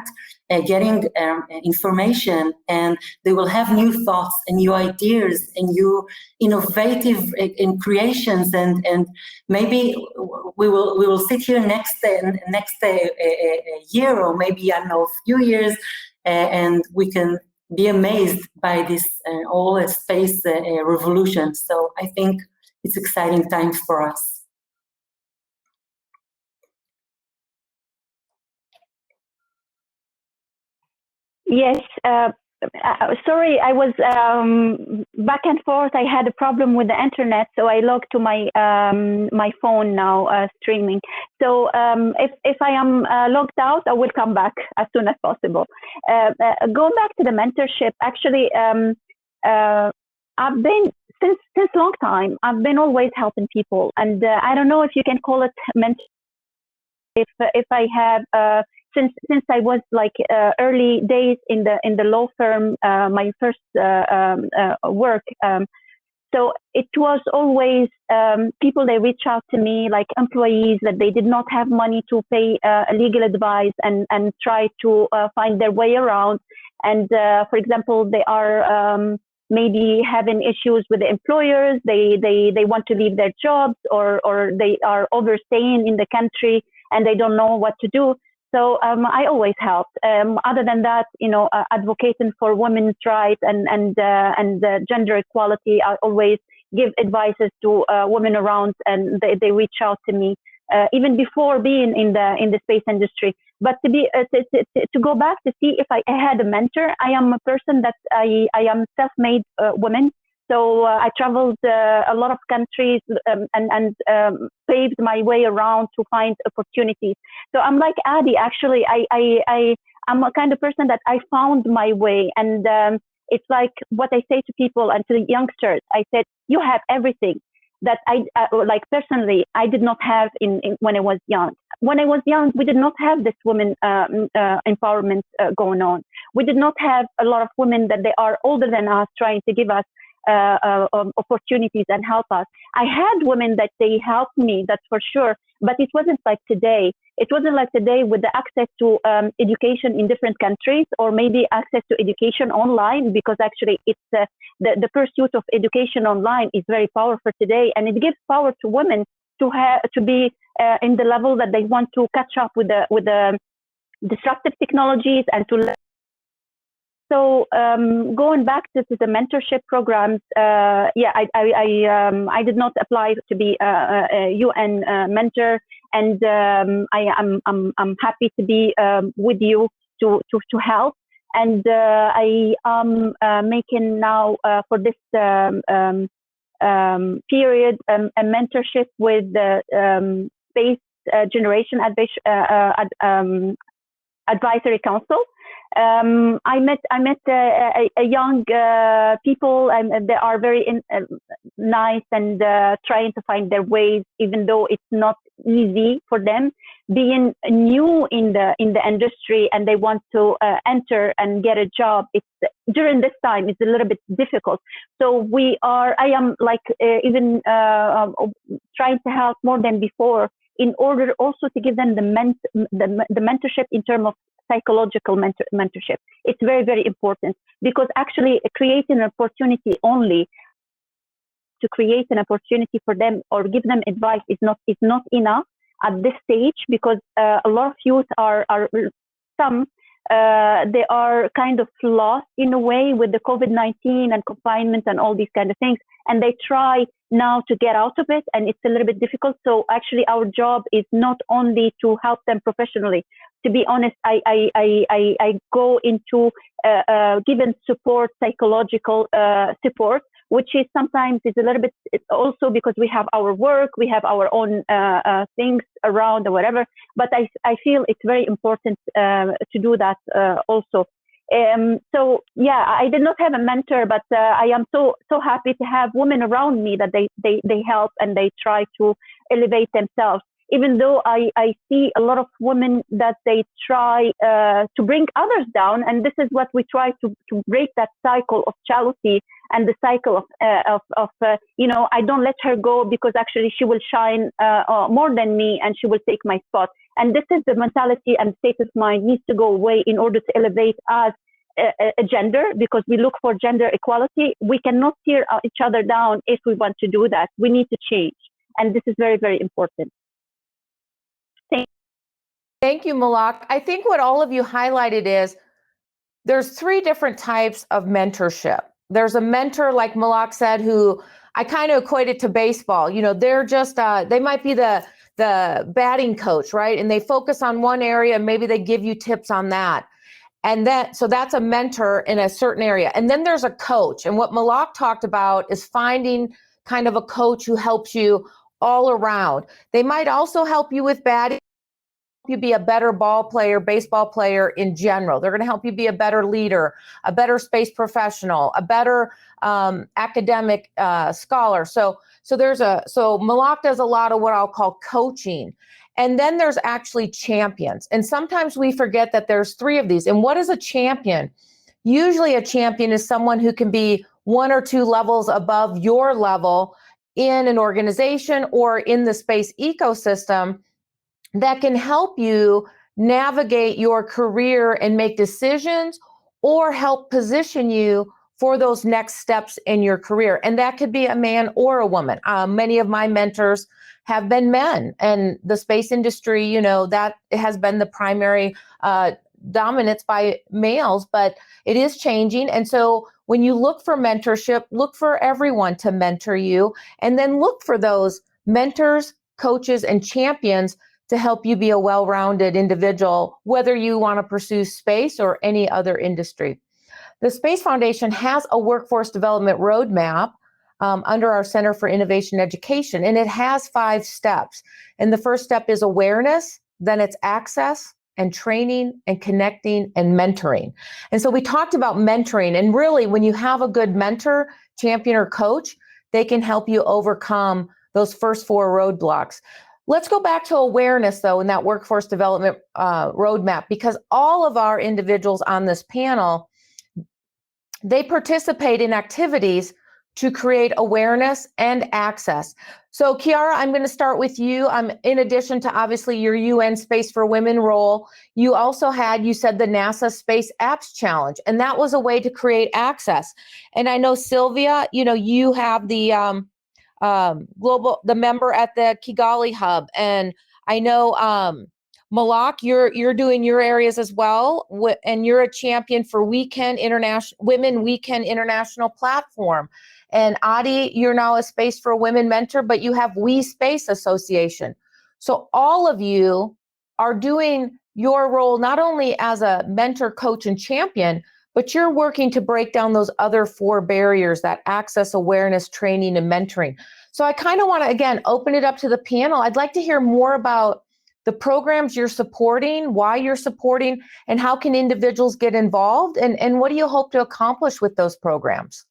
getting information, and they will have new thoughts and new ideas and new innovative creations, and maybe we will sit here next year, or maybe, I don't know, a few years, and we can be amazed by this whole space revolution. So I think it's exciting times for us. Yes, sorry, I was back and forth. I had a problem with the internet, so I logged to my my phone now, streaming. So if I am logged out, I will come back as soon as possible. Going back to the mentorship, actually, I've been since long time. I've been always helping people, and I don't know if you can call it mentorship. If I have since I was like early days in the law firm, my first work. So it was always people, they reach out to me, like employees that they did not have money to pay legal advice and try to find their way around. And for example, they are maybe having issues with the employers. They want to leave their jobs, or they are overstaying in the country and they don't know what to do. So I always helped. Other than that, advocating for women's rights and gender equality, I always give advices to women around, and they reach out to me even before being in the space industry. But to go back to see if I had a mentor, I am a person that I am self-made woman. So I traveled a lot of countries and paved my way around to find opportunities. So I'm like Adi, actually, I'm a kind of person that I found my way. And it's like what I say to people and to the youngsters. I said, you have everything that I like personally, I did not have when I was young. When I was young, we did not have this women empowerment going on. We did not have a lot of women that they are older than us trying to give us opportunities and help us. I had women that they helped me, that's for sure, but it wasn't like today. It wasn't like today with the access to education in different countries, or maybe access to education online, because actually it's the pursuit of education online is very powerful today, and it gives power to women to be in the level that they want to catch up with the disruptive technologies and to. So going back to the mentorship programs, I did not apply to be a UN mentor, and I'm happy to be with you to help. And I am making now for this period a mentorship with the Space Generation Advisory Council. I met a young people, and they are very nice and trying to find their ways, even though it's not easy for them, being new in the industry, and they want to enter and get a job. It's during this time it's a little bit difficult. So I am like even trying to help more than before, in order also to give them the mentorship in terms of psychological mentorship. It's very, very important, because actually creating an opportunity only to create an opportunity for them or give them advice is not enough at this stage, because a lot of youth are they are kind of lost in a way with the COVID-19 and confinement and all these kind of things, and they try now to get out of it, and it's a little bit difficult. So actually our job is not only to help them professionally. To be honest, I go into giving support, psychological support, which is sometimes is a little bit, it's also because we have our work, we have our own things around or whatever, but I feel it's very important to do that also. So yeah, I did not have a mentor, but I am so happy to have women around me that they help and they try to elevate themselves. Even though I see a lot of women that they try to bring others down, and this is what we try to break, that cycle of jealousy and the cycle of I don't let her go because actually she will shine more than me and she will take my spot. And this is the mentality and state of mind needs to go away in order to elevate us a gender, because we look for gender equality. We cannot tear each other down if we want to do that. We need to change, and this is very, very important. Thank you, Malak. I think what all of you highlighted is there's three different types of mentorship. There's a mentor, like Malak said, who I kind of equate it to baseball. You know, they're just, they might be the batting coach, right? And they focus on one area and maybe they give you tips on that. And so that's a mentor in a certain area. And then there's a coach. And what Malak talked about is finding kind of a coach who helps you all around. They might also help you with batting, you be a better ball player, baseball player in general. They're going to help you be a better leader, a better space professional, a better academic scholar. So Malak does a lot of what I'll call coaching. And then there's actually champions. And sometimes we forget that there's three of these. And what is a champion? Usually a champion is someone who can be one or two levels above your level in an organization or in the space ecosystem that can help you navigate your career and make decisions or help position you for those next steps in your career. And that could be a man or a woman. Many of my mentors have been men, and the space industry, you know, that has been the primary dominance by males, but it is changing. And so when you look for mentorship, look for everyone to mentor you, and then look for those mentors, coaches, and champions to help you be a well-rounded individual, whether you want to pursue space or any other industry. The Space Foundation has a workforce development roadmap under our Center for Innovation Education, and it has 5 steps. And the first step is awareness, then it's access and training and connecting and mentoring. And so we talked about mentoring, and really when you have a good mentor, champion, or coach, they can help you overcome those first 4 roadblocks. Let's go back to awareness, though, in that workforce development roadmap, because all of our individuals on this panel, they participate in activities to create awareness and access. So Kiara, I'm going to start with you. In addition to obviously your UN Space for Women role, you also had, you said, the NASA Space Apps Challenge, and that was a way to create access. And I know Sylvia, you know, you have the the member at the Kigali Hub, and I know Malak, you're doing your areas as well, and you're a champion for Women Weekend International Platform. And Adi, you're now a Space for Women mentor, but you have We Space Association. So all of you are doing your role not only as a mentor, coach, and champion, but you're working to break down those other 4 barriers, that access, awareness, training, and mentoring. So I kind of want to, again, open it up to the panel. I'd like to hear more about the programs you're supporting, why you're supporting, and how can individuals get involved, and what do you hope to accomplish with those programs?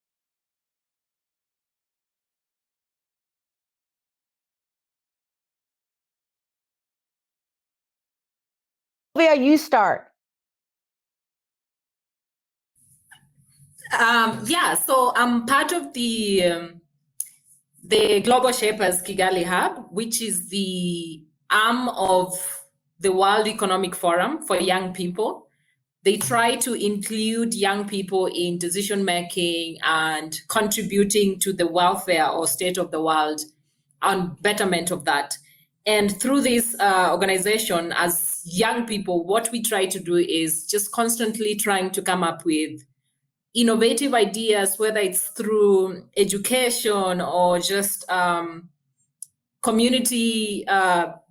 Sylvia, you start. Yeah, so I'm part of the Global Shapers Kigali Hub, which is the arm of the World Economic Forum for young people. They try to include young people in decision making and contributing to the welfare or state of the world and betterment of that. And through this organization, as young people, what we try to do is just constantly trying to come up with innovative ideas, whether it's through education or just community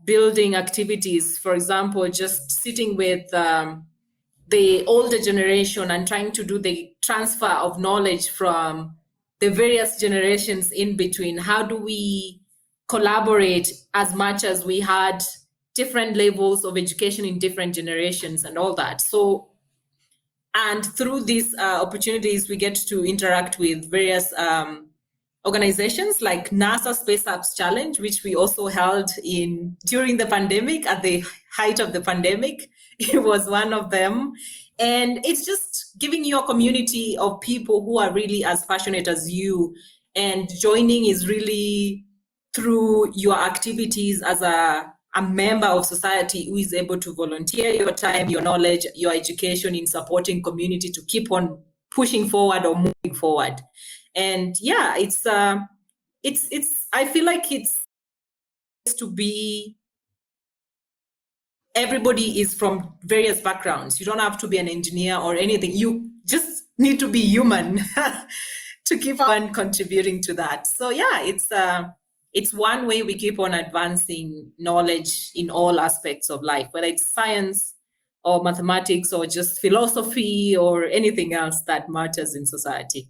building activities. For example, just sitting with the older generation and trying to do the transfer of knowledge from the various generations in between. How do we collaborate as much as we had different levels of education in different generations and all that? So, and through these opportunities, we get to interact with various organizations like NASA Space Apps Challenge, which we also held during the pandemic, at the height of the pandemic. It was one of them. And it's just giving you a community of people who are really as passionate as you. And joining is really through your activities as a member of society who is able to volunteer your time, your knowledge, your education in supporting community to keep on pushing forward or moving forward. And yeah, it's I feel like it's to be everybody is from various backgrounds. You don't have to be an engineer or anything. You just need to be human to keep on contributing to that. So yeah, it's one way we keep on advancing knowledge in all aspects of life, whether it's science or mathematics or just philosophy or anything else that matters in society.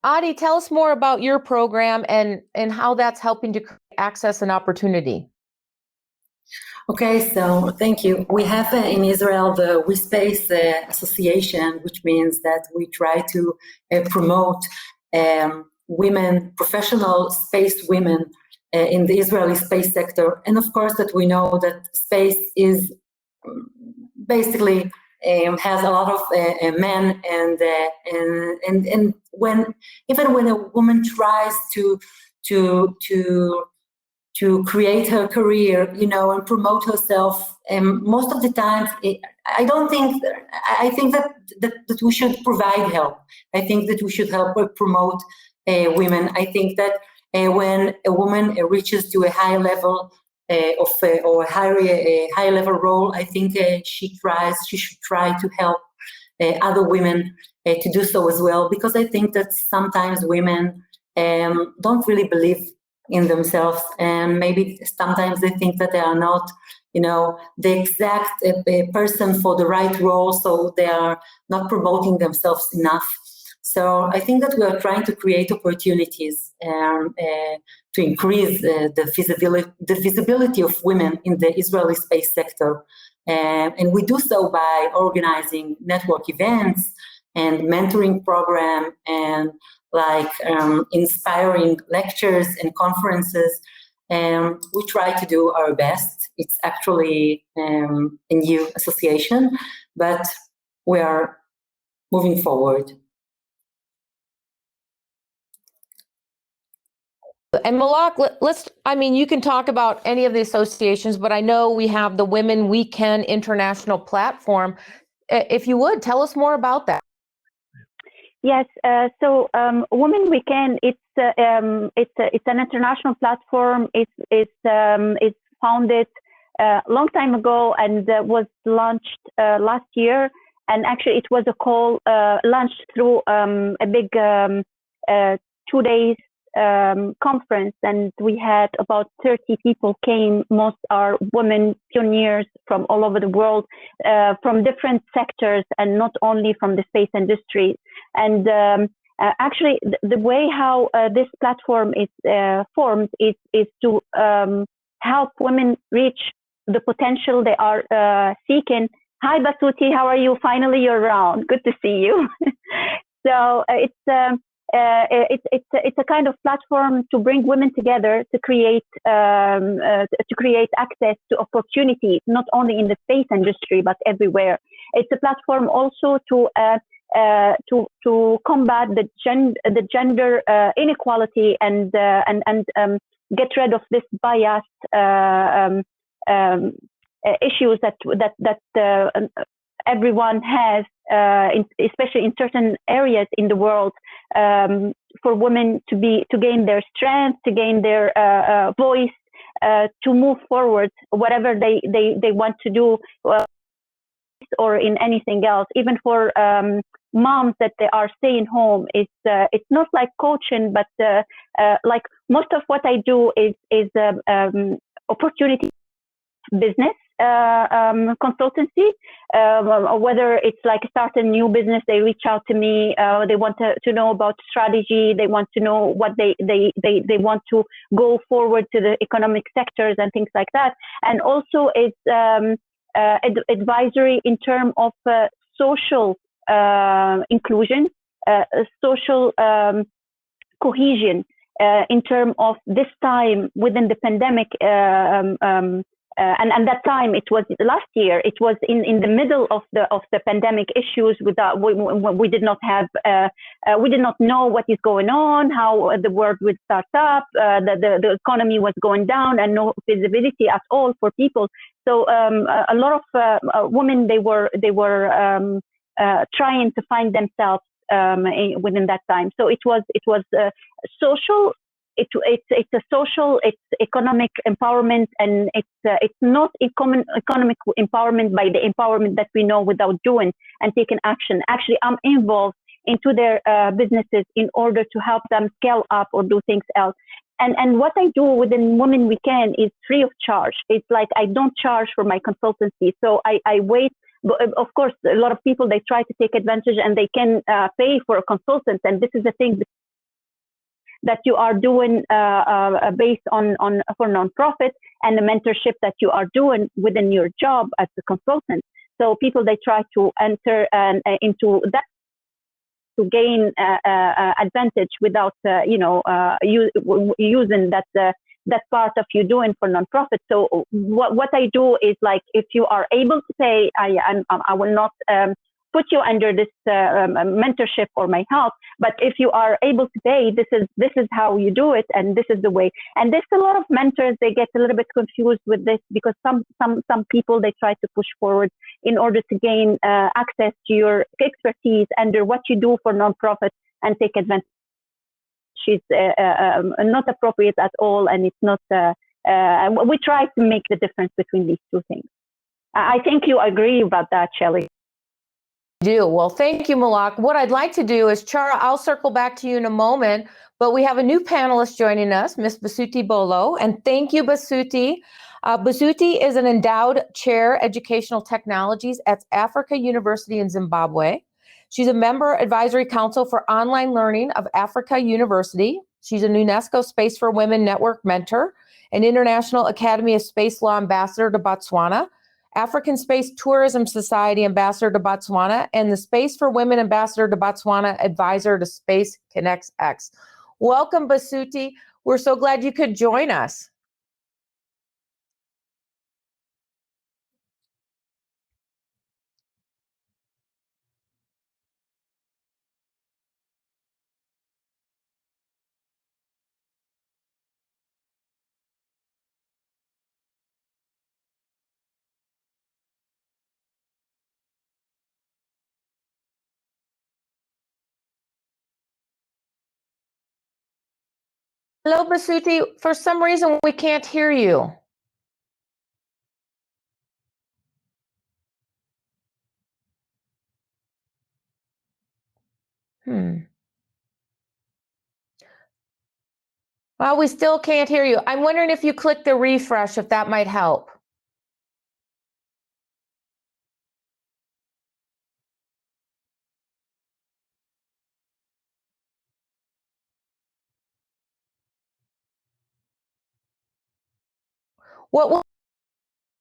Adi, tell us more about your program and how that's helping to access an opportunity. Okay, so thank you. We have in Israel the WeSpace Association, which means that we try to promote women, professional space women in the Israeli space sector. And of course that we know that space is basically has a lot of men, and when even when a woman tries to create her career, you know, and promote herself, most of the time, I think that we should provide help. I think that we should help promote women. I think that when a woman reaches to a high level or a high level role, I think she should try to help other women to do so as well, because I think that sometimes women don't really believe in themselves, and maybe sometimes they think that they are not, you know, the exact person for the right role, so they are not promoting themselves enough. So I think that we are trying to create opportunities to increase the visibility of women in the Israeli space sector. And we do so by organizing network events and mentoring program and inspiring lectures and conferences. We try to do our best. It's actually a new association, but we are moving forward. And Malak, you can talk about any of the associations, but I know we have the Women We Can International platform. If you would, tell us more about that. Yes, so Women We Can, it's an international platform. It's founded a long time ago and was launched last year. And actually, it was a call launched through a big 2 days conference, and we had about 30 people came. Most are women pioneers from all over the world, from different sectors, and not only from the space industry. And actually, the way how this platform is formed is to help women reach the potential they are seeking. Hi, Basuti, how are you? Finally, you're around. Good to see you. So it's a kind of platform to bring women together to create access to opportunities, not only in the space industry but everywhere. It's a platform also to combat the gender inequality and get rid of this biased issues that everyone has, especially in certain areas in the world, for women to gain their strength, to gain their voice, to move forward, whatever they want to do, or in anything else. Even for moms that they are staying home, it's not like coaching, but like most of what I do is opportunity business consultancy, whether it's like start a new business, they reach out to me, they want to know about strategy, they want to know what they want to go forward to the economic sectors and things like that. And also it's advisory in terms of social inclusion, social cohesion, in terms of this time within the pandemic, and that time, it was last year, it was in the middle of the pandemic issues. We did not have, we did not know what is going on, how the world would start up, the economy was going down, and no visibility at all for people. So a lot of women, they were trying to find themselves within that time. So it was social it's a social, it's economic empowerment, and it's not economic empowerment by the empowerment that we know without doing and taking action. Actually, I'm involved into their businesses in order to help them scale up or do things else. And what I do within Women We Can is free of charge. It's like I don't charge for my consultancy. So I wait. But of course, a lot of people, they try to take advantage and they can pay for a consultant. And this is the thing that you are doing based on for nonprofit, and the mentorship that you are doing within your job as a consultant. So people, they try to enter into that to gain advantage without using that part of you doing for nonprofit. So what I do is, like, if you are able to pay, I will not put you under this mentorship or my help. But if you are able to pay, this is how you do it, and this is the way. And there's a lot of mentors, they get a little bit confused with this, because some people, they try to push forward in order to gain access to your expertise under what you do for nonprofit and take advantage. She's not appropriate at all, and it's not. We try to make the difference between these two things. I think you agree about that, Shelley. Do. Well, thank you, Malak. What I'd like to do is, Chara, I'll circle back to you in a moment, but we have a new panelist joining us, Miss Basuti Bolo, and thank you, Basuti. Basuti is an endowed chair, educational technologies at Africa University in Zimbabwe. She's a member advisory council for online learning of Africa University. She's an UNESCO Space for Women Network mentor, an International Academy of Space Law ambassador to Botswana, African Space Tourism Society ambassador to Botswana, and the Space for Women ambassador to Botswana, advisor to Space Connects X. Welcome, Basuti. We're so glad you could join us. Hello, Basuti. For some reason, we can't hear you. Well, we still can't hear you. I'm wondering if you click the refresh, if that might help. What will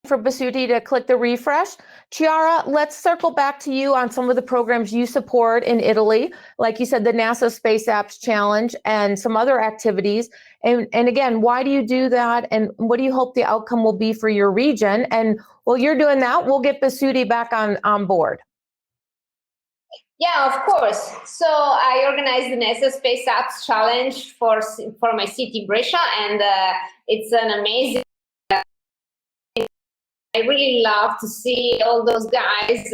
for Basuti to click the refresh? Chiara, let's circle back to you on some of the programs you support in Italy. Like you said, the NASA Space Apps Challenge and some other activities. And again, why do you do that? And what do you hope the outcome will be for your region? And while you're doing that, we'll get Basuti back on board. Yeah, of course. So I organized the NASA Space Apps Challenge for my city, Brescia, and it's an amazing. I really love to see all those guys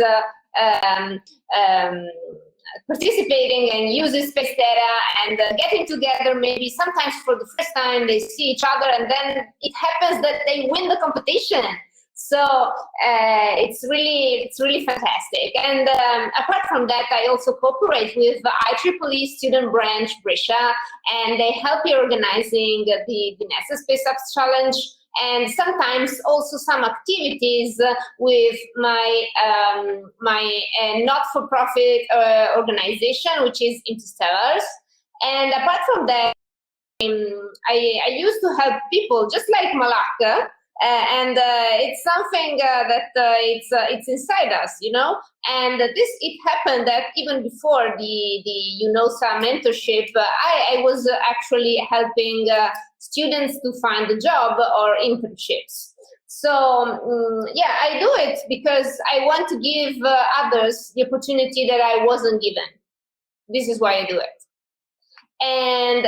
participating and using space data and getting together. Maybe sometimes for the first time they see each other, and then it happens that they win the competition. So it's really fantastic. And apart from that, I also cooperate with the IEEE Student Branch Brescia, and they help me organizing the NASA Space Apps Challenge, and sometimes also some activities with my not-for-profit organization, which is Interstellars. And apart from that, I used to help people just like Malak, and it's something that it's inside us, you know. And it happened that even before the UNOSA mentorship, I was actually helping students to find a job or internships. So yeah, I do it because I want to give others the opportunity that I wasn't given. This is why I do it. And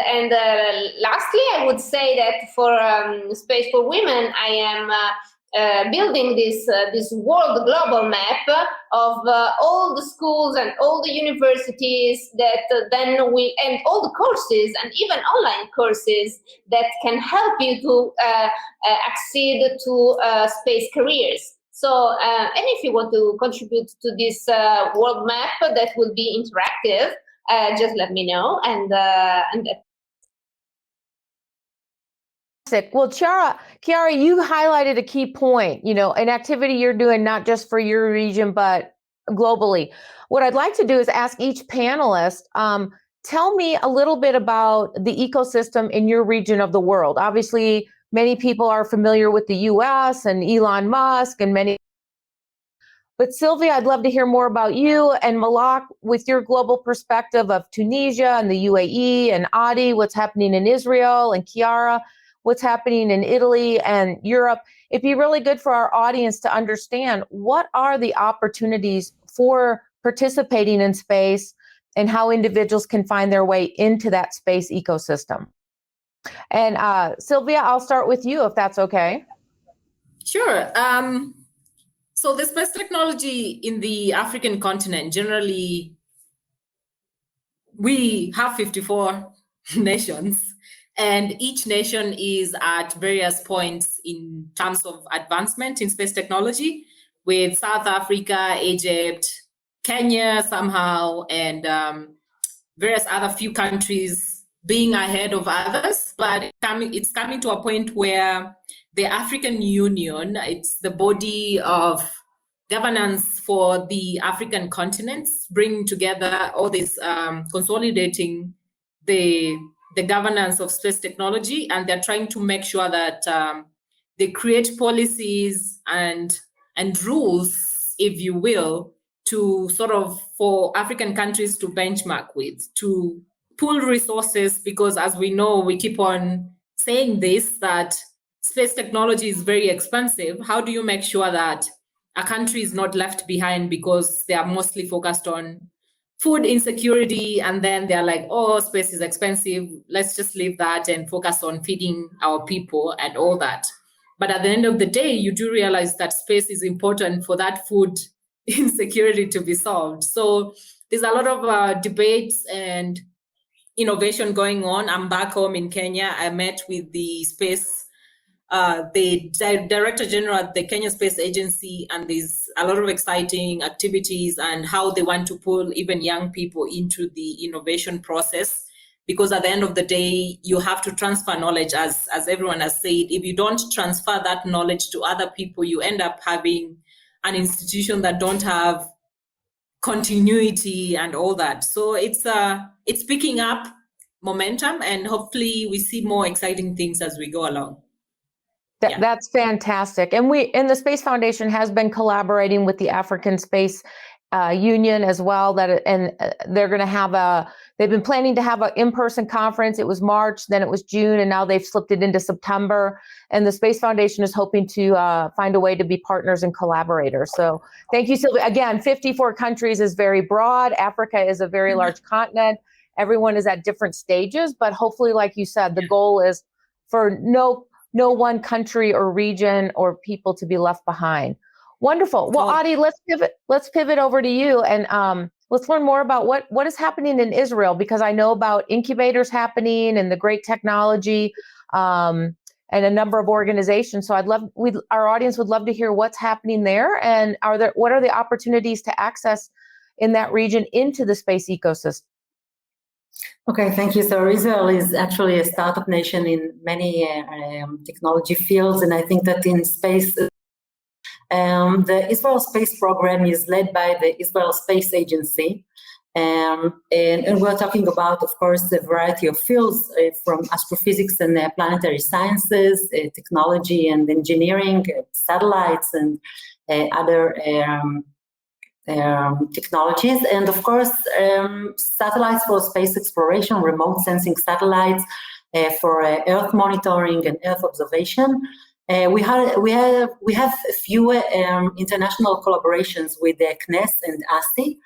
lastly, I would say that for Space for Women, I am building this world global map of all the schools and all the universities that then will, and all the courses and even online courses that can help you to accede to space careers. So, and if you want to contribute to this world map that will be interactive, just let me know, and well, Chiara, you highlighted a key point, an activity you're doing not just for your region, but globally. What I'd like to do is ask each panelist, tell me a little bit about the ecosystem in your region of the world. Obviously, many people are familiar with the US and Elon Musk and many. But Sylvia, I'd love to hear more about you, and Malak, with your global perspective of Tunisia and the UAE, and Adi, what's happening in Israel, and Chiara, what's happening in Italy and Europe. It'd be really good for our audience to understand what are the opportunities for participating in space and how individuals can find their way into that space ecosystem. And Sylvia, I'll start with you if that's okay. Sure. So the space technology in the African continent, generally, we have 54 nations, and each nation is at various points in terms of advancement in space technology, with South Africa, Egypt, Kenya somehow, and various other few countries being ahead of others. But it's coming to a point where the African Union, it's the body of governance for the African continents, bringing together all this, consolidating the governance of space technology, and they're trying to make sure that they create policies and rules, if you will, to sort of for African countries to benchmark with, to pool resources, because as we know, we keep on saying this, that space technology is very expensive. How do you make sure that a country is not left behind because they are mostly focused on food insecurity, and then they're like, oh, space is expensive, let's just leave that and focus on feeding our people and all that. But at the end of the day, you do realize that space is important for that food insecurity to be solved. So there's a lot of debates and innovation going on. I'm back home in Kenya. I met with the space, the Director General at the Kenya Space Agency, and there's a lot of exciting activities and how they want to pull even young people into the innovation process. Because at the end of the day, you have to transfer knowledge, as everyone has said. If you don't transfer that knowledge to other people, you end up having an institution that don't have continuity and all that. So it's picking up momentum, and hopefully we see more exciting things as we go along. That's fantastic. And the Space Foundation has been collaborating with the African Space Union as well. They're going to they've been planning to have an in-person conference. It was March, then it was June, and now they've slipped it into September. And the Space Foundation is hoping to find a way to be partners and collaborators. So thank you, Sylvia. Again, 54 countries is very broad. Africa is a very large continent. Everyone is at different stages, but hopefully, like you said, the goal is for no one country or region or people to be left behind. Wonderful. Well, Adi, let's pivot over to you, and let's learn more about what is happening in Israel, because I know about incubators happening and the great technology and a number of organizations. So our audience would love to hear what's happening there, and what are the opportunities to access in that region into the space ecosystem? Okay, thank you. So Israel is actually a startup nation in many technology fields, and I think that in space, the Israel Space Program is led by the Israel Space Agency, and we're talking about, of course, a variety of fields from astrophysics and planetary sciences, technology and engineering, satellites, and other technologies, and of course satellites for space exploration, remote sensing satellites for Earth monitoring and Earth observation. We have a few international collaborations with the CNES and ASI,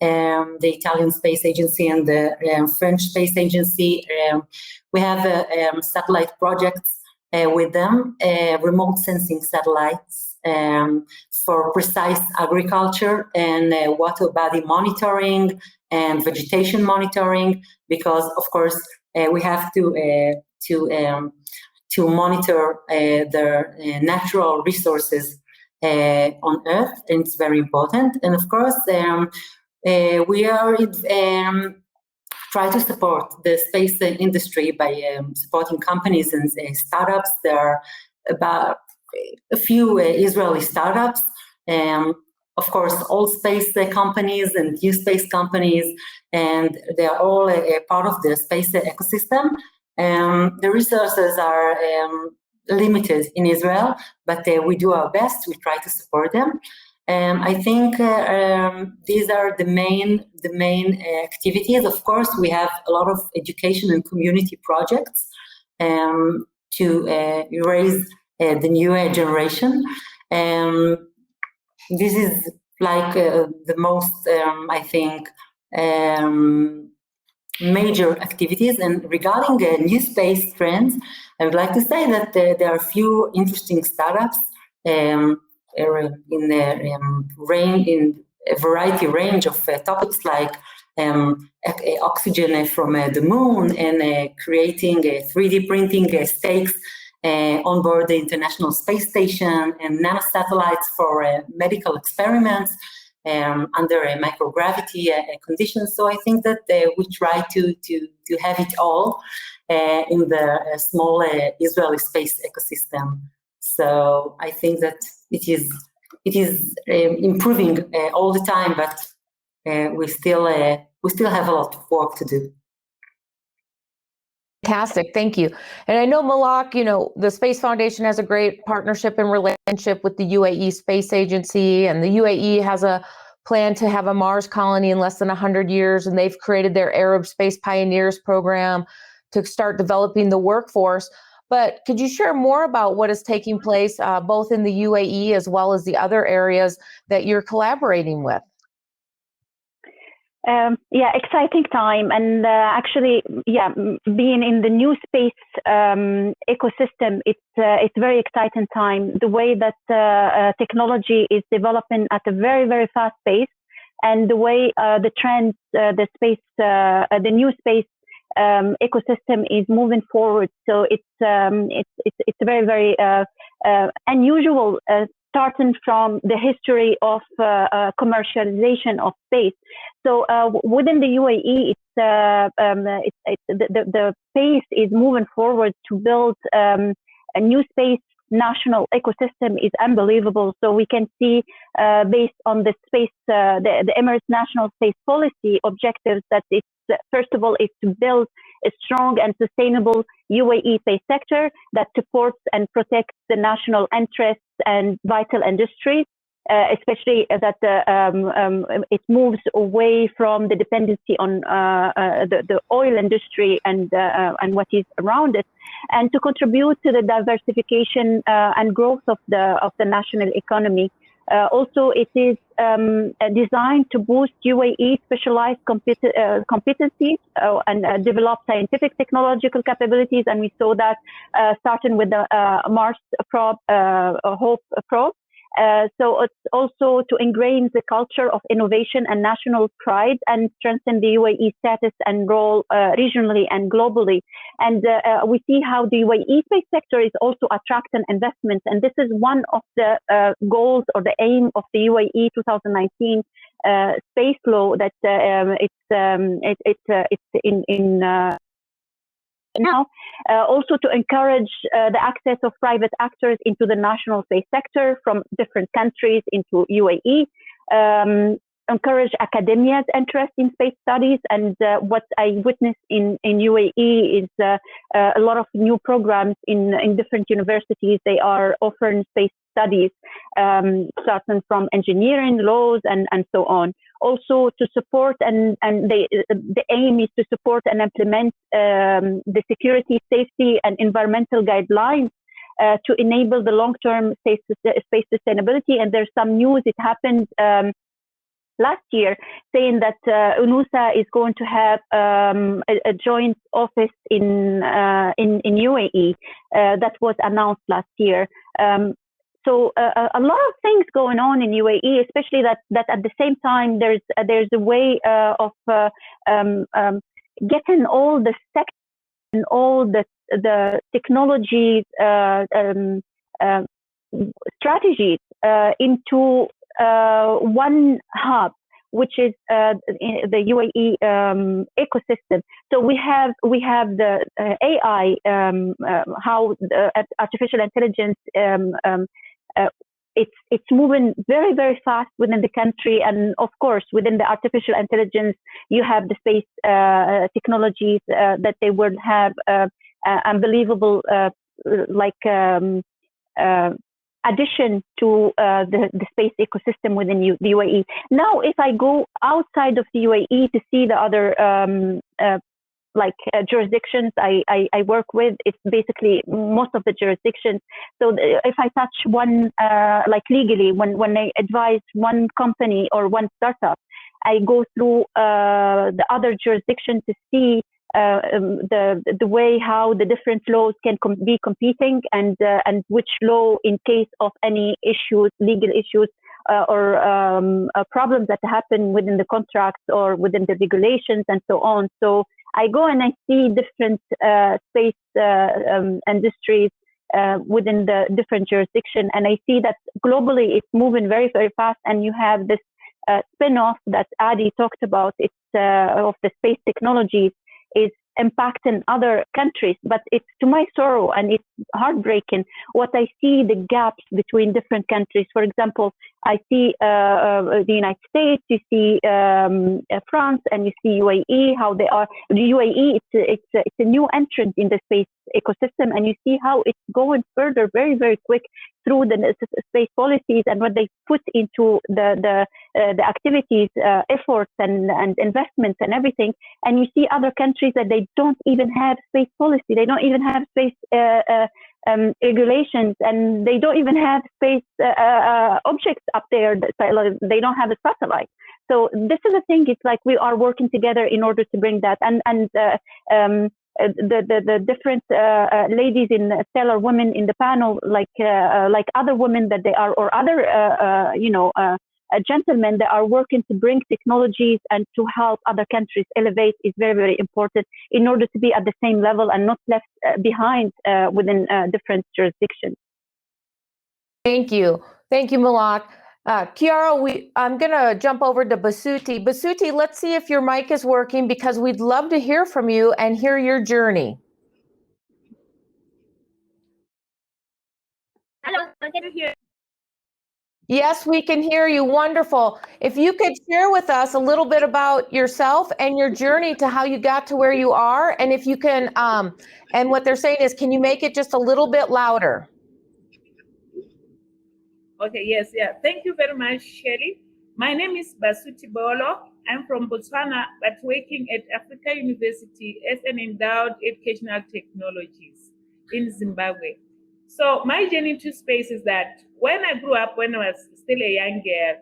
the Italian Space Agency and the French Space Agency. We have satellite projects with them, remote sensing satellites for precise agriculture and water body monitoring and vegetation monitoring, because of course we have to monitor the natural resources on Earth, and it's very important. And of course, we are try to support the space industry by supporting companies and startups. There are about a few Israeli startups, of course, old space companies and new space companies, and they are all a part of the space ecosystem. The resources are limited in Israel, but we do our best. We try to support them. I think these are the main activities. Of course, we have a lot of education and community projects to raise the new generation. This is like the most, I think, major activities. And regarding new space trends, I would like to say that there are a few interesting startups in a variety range of topics, like oxygen from the moon, and creating 3D printing stakes on board the International Space Station, and nanosatellites for medical experiments under microgravity conditions. So I think that we try to have it all in the small Israeli space ecosystem. So I think that it is improving all the time, but we still have a lot of work to do. Fantastic, thank you. And I know, Malak, the Space Foundation has a great partnership and relationship with the UAE Space Agency, and the UAE has a plan to have a Mars colony in less than 100 years, and they've created their Arab Space Pioneers program to start developing the workforce. But could you share more about what is taking place both in the UAE as well as the other areas that you're collaborating with? Yeah, exciting time. And actually, being in the new space ecosystem, it's very exciting time. The way that technology is developing at a very, very fast pace, and the way the trends, the new space ecosystem is moving forward. So it's very, very unusual, starting from the history of commercialization of space. So within the UAE, the pace is moving forward to build a new space national ecosystem is unbelievable. So we can see, based on the space, the Emirates National Space Policy objectives, that it's first of all is to build a strong and sustainable UAE space sector that supports and protects the national interests and vital industries, especially that it moves away from the dependency on the oil industry and what is around it, and to contribute to the diversification and growth of the national economy. Also, it is designed to boost UAE specialized competencies and develop scientific technological capabilities, and we saw that starting with the Mars probe, Hope probe. So it's also to ingrain the culture of innovation and national pride, and strengthen the UAE status and role regionally and globally. And we see how the UAE space sector is also attracting investments, and this is one of the goals or the aim of the UAE 2019 space law, that it's in now, also to encourage the access of private actors into the national space sector from different countries into UAE, encourage academia's interest in space studies. And what I witnessed in UAE is a lot of new programs in different universities. They are offering space studies, starting from engineering, laws, and so on. Also to support, and the aim is to support and implement the security, safety, and environmental guidelines to enable the long-term space sustainability. And there's some news. It happened last year, saying that UNUSA is going to have a joint office in UAE. That was announced last year. So a lot of things going on in UAE, especially that at the same time there's a way of getting all the sectors and all the technologies strategies into one hub, which is the UAE ecosystem. So we have the AI, how artificial intelligence. It's moving very, very fast within the country, and of course within the artificial intelligence you have the space technologies that they will have unbelievable addition to the space ecosystem within the UAE. Now, if I go outside of the UAE to see the other jurisdictions I work with, it's basically most of the jurisdictions. So if I touch one, legally, when I advise one company or one startup, I go through the other jurisdictions to see the way how the different laws can be competing, and which law, in case of any issues, legal issues, or problems that happen within the contracts or within the regulations and so on. So I go and I see different space industries within the different jurisdiction, and I see that globally it's moving very, very fast. And you have this spin-off that Adi talked about, it's of the space technologies, is impacting other countries, but it's to my sorrow and it's heartbreaking what I see the gaps between different countries. For example, I see the United States, you see France, and you see UAE, how they are. The UAE, it's a new entrant in the space ecosystem, and you see how it's going further very, very quick through the space policies and what they put into the activities, efforts, and investments and everything. And you see other countries that they don't even have space policy, they don't even have space regulations, and they don't even have space objects up there. They don't have a satellite. So this is the thing. It's like we are working together in order to bring that. And the different ladies in stellar women in the panel, like other women that they are, or other gentlemen that are working to bring technologies and to help other countries elevate, is very, very important in order to be at the same level and not left behind within different jurisdictions. Thank you, Malak. Chiara, I'm going to jump over to Basuti. Basuti, let's see if your mic is working, because we'd love to hear from you and hear your journey. Hello, can you hear? Yes, we can hear you. Wonderful. If you could share with us a little bit about yourself and your journey to how you got to where you are, and if you can, and what they're saying is, can you make it just a little bit louder? Okay, yes, yeah. Thank you very much, Shelly. My name is Basuti Bolo. I'm from Botswana, but working at Africa University as an endowed educational technologies in Zimbabwe. So my journey to space is that when I grew up, when I was still a young girl,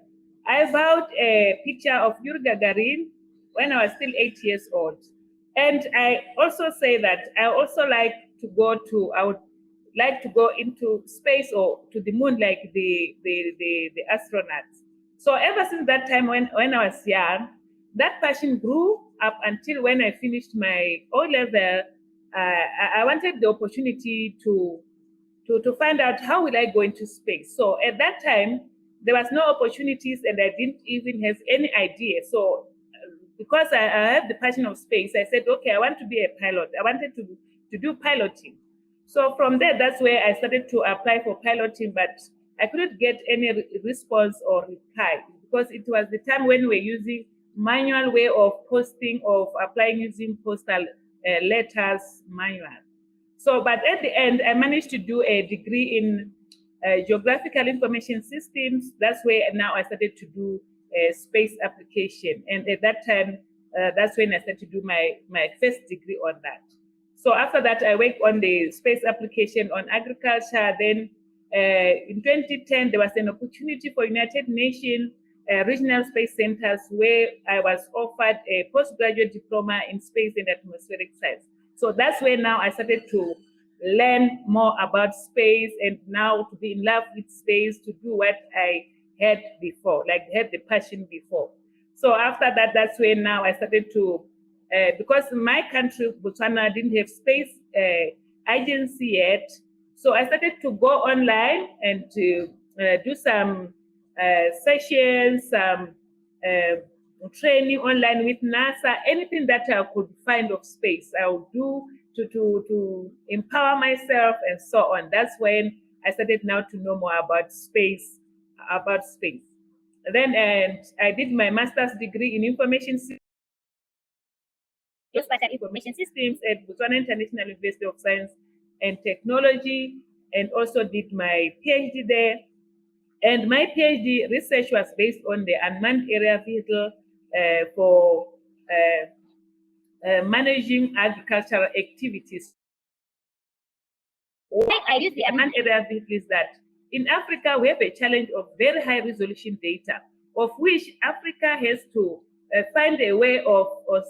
I vowed a picture of Yuri Gagarin when I was still 8 years old. And I also say that I also like to go to, I would like to go into space or to the moon like the astronauts. So ever since that time when I was young, that passion grew up until when I finished my O-level. I wanted the opportunity to find out how will I go into space. So at that time, there was no opportunities and I didn't even have any idea. So because I had the passion of space, I said, okay, I want to be a pilot. I wanted to do piloting. So from there, that's where I started to apply for piloting, but I couldn't get any response or reply because it was the time when we were using manual way of posting, of applying using postal letters manual. So, but at the end, I managed to do a degree in geographical information systems. That's where now I started to do space application. And at that time, that's when I started to do my first degree on that. So after that, I worked on the space application on agriculture. Then in 2010, there was an opportunity for United Nations regional space centers where I was offered a postgraduate diploma in space and atmospheric science. So that's where now I started to learn more about space and now to be in love with space, to do what I had before, like had the passion before. So after that, that's where now I started to, because my country, Botswana, didn't have space agency yet. So I started to go online and to do some sessions, some training online with NASA, anything that I could find of space, I would do to empower myself and so on. That's when I started now to know more about space, Then I did my master's degree in information systems at Botswana International University of Science and Technology, and also did my PhD there. And my PhD research was based on the unmanned aerial vehicle for managing agricultural activities. Why I use the unmanned aerial vehicle is that in Africa, we have a challenge of very high resolution data, of which Africa has to find a way of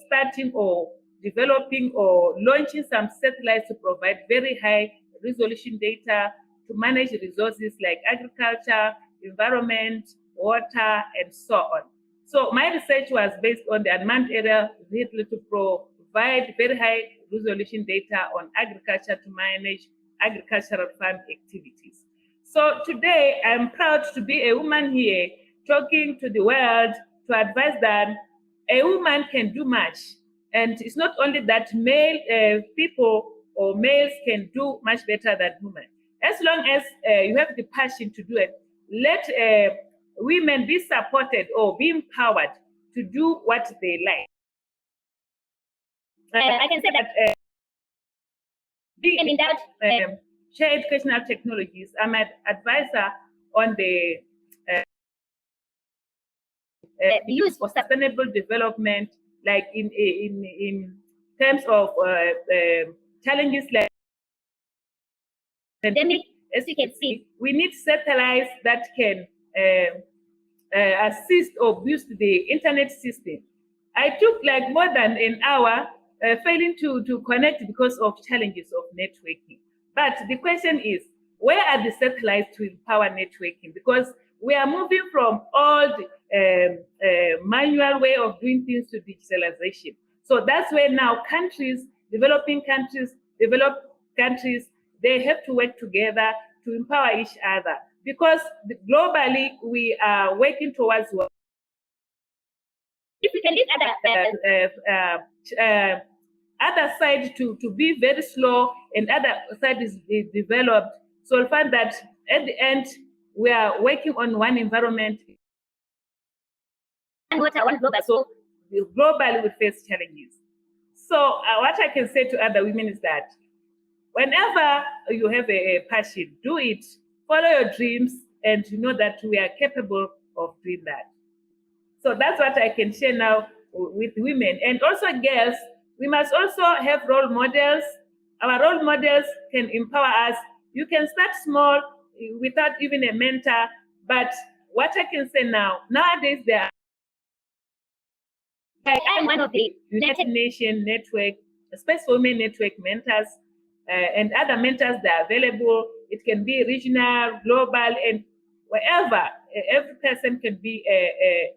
starting or developing or launching some satellites to provide very high resolution data to manage resources like agriculture, environment, water, and so on. So my research was based on the unmanned aerial vehicle to provide very high resolution data on agriculture to manage agricultural farm activities. So today I'm proud to be a woman here talking to the world to advise that a woman can do much. And it's not only that male people or males can do much better than women. As long as you have the passion to do it, let women be supported or be empowered to do what they like. I can say that being endowed Chair Educational Technologies, I'm an advisor on the use for sustainable development, like in terms of challenges like pandemic. As you can see, we need satellites that can assist or boost the internet system. I took like more than an hour failing to connect because of challenges of networking. But the question is, where are the satellites to empower networking? Because we are moving from old manual way of doing things to digitalization. So that's where now countries, developing countries, developed countries, they have to work together to empower each other. Because globally, we are working towards what? If we can leave other side to be very slow and other side is developed, so we'll find that at the end, we are working on one environment. And what I want global, so globally we face challenges. So what I can say to other women is that whenever you have a passion, do it, follow your dreams, and you know that we are capable of doing that. So that's what I can share now with women. And also girls, we must also have role models. Our role models can empower us. You can start small without even a mentor. But what I can say now, nowadays there are, I am one of the United Nations network, Space for Women network mentors, and other mentors that are available. It can be regional, global, and wherever. Every person can be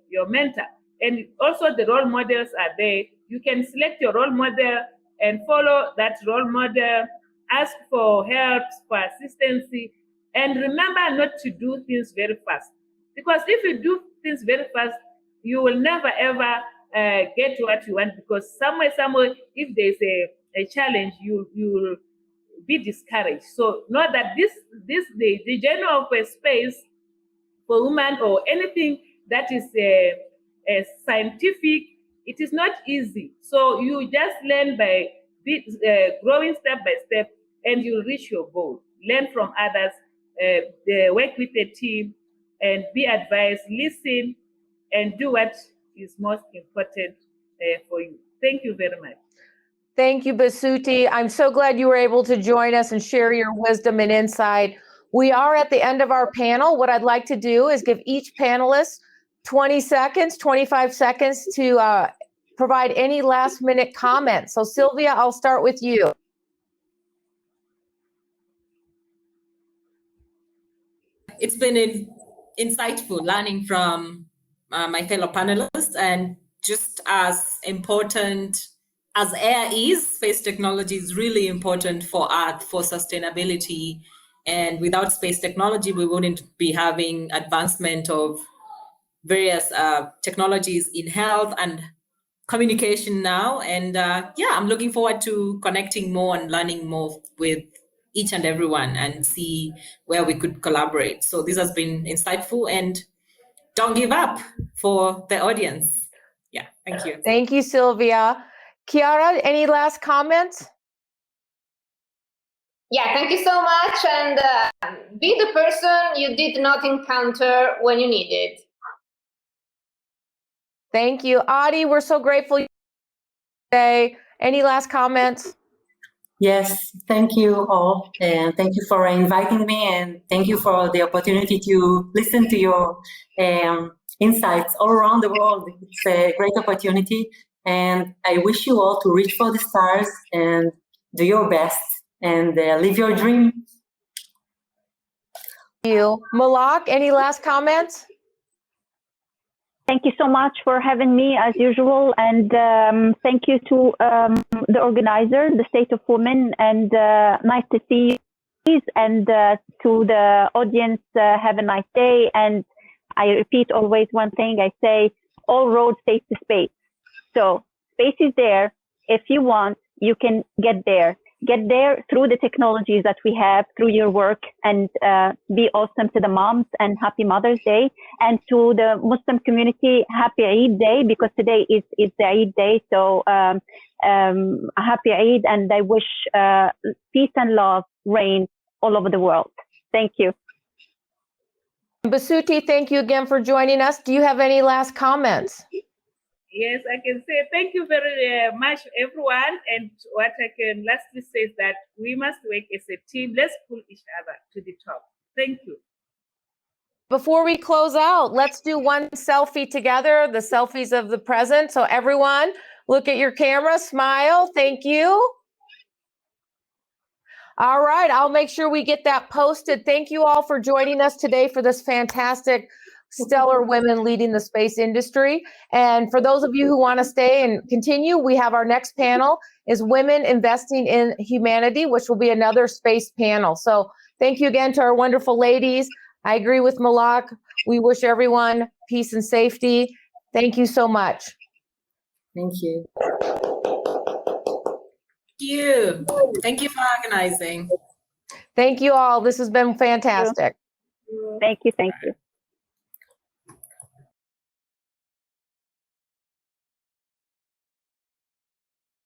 your mentor. And also the role models are there. You can select your role model and follow that role model, ask for help, for assistance, and remember not to do things very fast. Because if you do things very fast, you will never ever get what you want, because somewhere, if there's a challenge, you will be discouraged. So know that the journey of a space for women or anything that is scientific, it is not easy. So you just learn by growing step by step, and you'll reach your goal. Learn from others, work with a team, and be advised, listen, and do what is most important for you. Thank you very much. Thank you, Basuti. I'm so glad you were able to join us and share your wisdom and insight. We are at the end of our panel. What I'd like to do is give each panelist 20 seconds, 25 seconds to provide any last minute comments. So Sylvia, I'll start with you. It's been insightful learning from my fellow panelists, and just as important as air is, space technology is really important for Earth, for sustainability. And without space technology, we wouldn't be having advancement of various technologies in health and communication now. And yeah, I'm looking forward to connecting more and learning more with each and everyone and see where we could collaborate. So this has been insightful, and don't give up for the audience. Yeah, thank you. Thank you, Sylvia. Chiara, any last comments? Yeah, thank you so much. And be the person you did not encounter when you needed. Thank you. Adi, we're so grateful today. Any last comments? Yes, thank you all, and thank you for inviting me, and thank you for the opportunity to listen to your insights all around the world. It's a great opportunity, and I wish you all to reach for the stars and do your best and live your dream. Thank you. Malak, any last comments? Thank you so much for having me as usual, and thank you to the organizer, the State of Women, and nice to see you. And to the audience, have a nice day. And I repeat always one thing, I say, all roads take to space. So space is there. If you want, you can get there. Get there through the technologies that we have, through your work, and be awesome to the moms, and happy Mother's Day. And to the Muslim community, happy Eid Day, because today is the Eid Day. So a happy Eid, and I wish peace and love reign all over the world. Thank you. Basuti, thank you again for joining us. Do you have any last comments? Yes, I can say thank you very much, everyone. And what I can lastly say is that we must work as a team. Let's pull each other to the top. Thank you. Before we close out, let's do one selfie together, the selfies of the present. So everyone, look at your camera, smile. Thank you. All right, I'll make sure we get that posted. Thank you all for joining us today for this fantastic stellar women leading the space industry. And for those of you who want to stay and continue, we have our next panel is Women Investing in Humanity, which will be another space panel. So thank you again to our wonderful ladies. I agree with Malak. We wish everyone peace and safety. Thank you so much. Thank you. Thank you for organizing. Thank you all. This has been fantastic. Thank you. Thank you.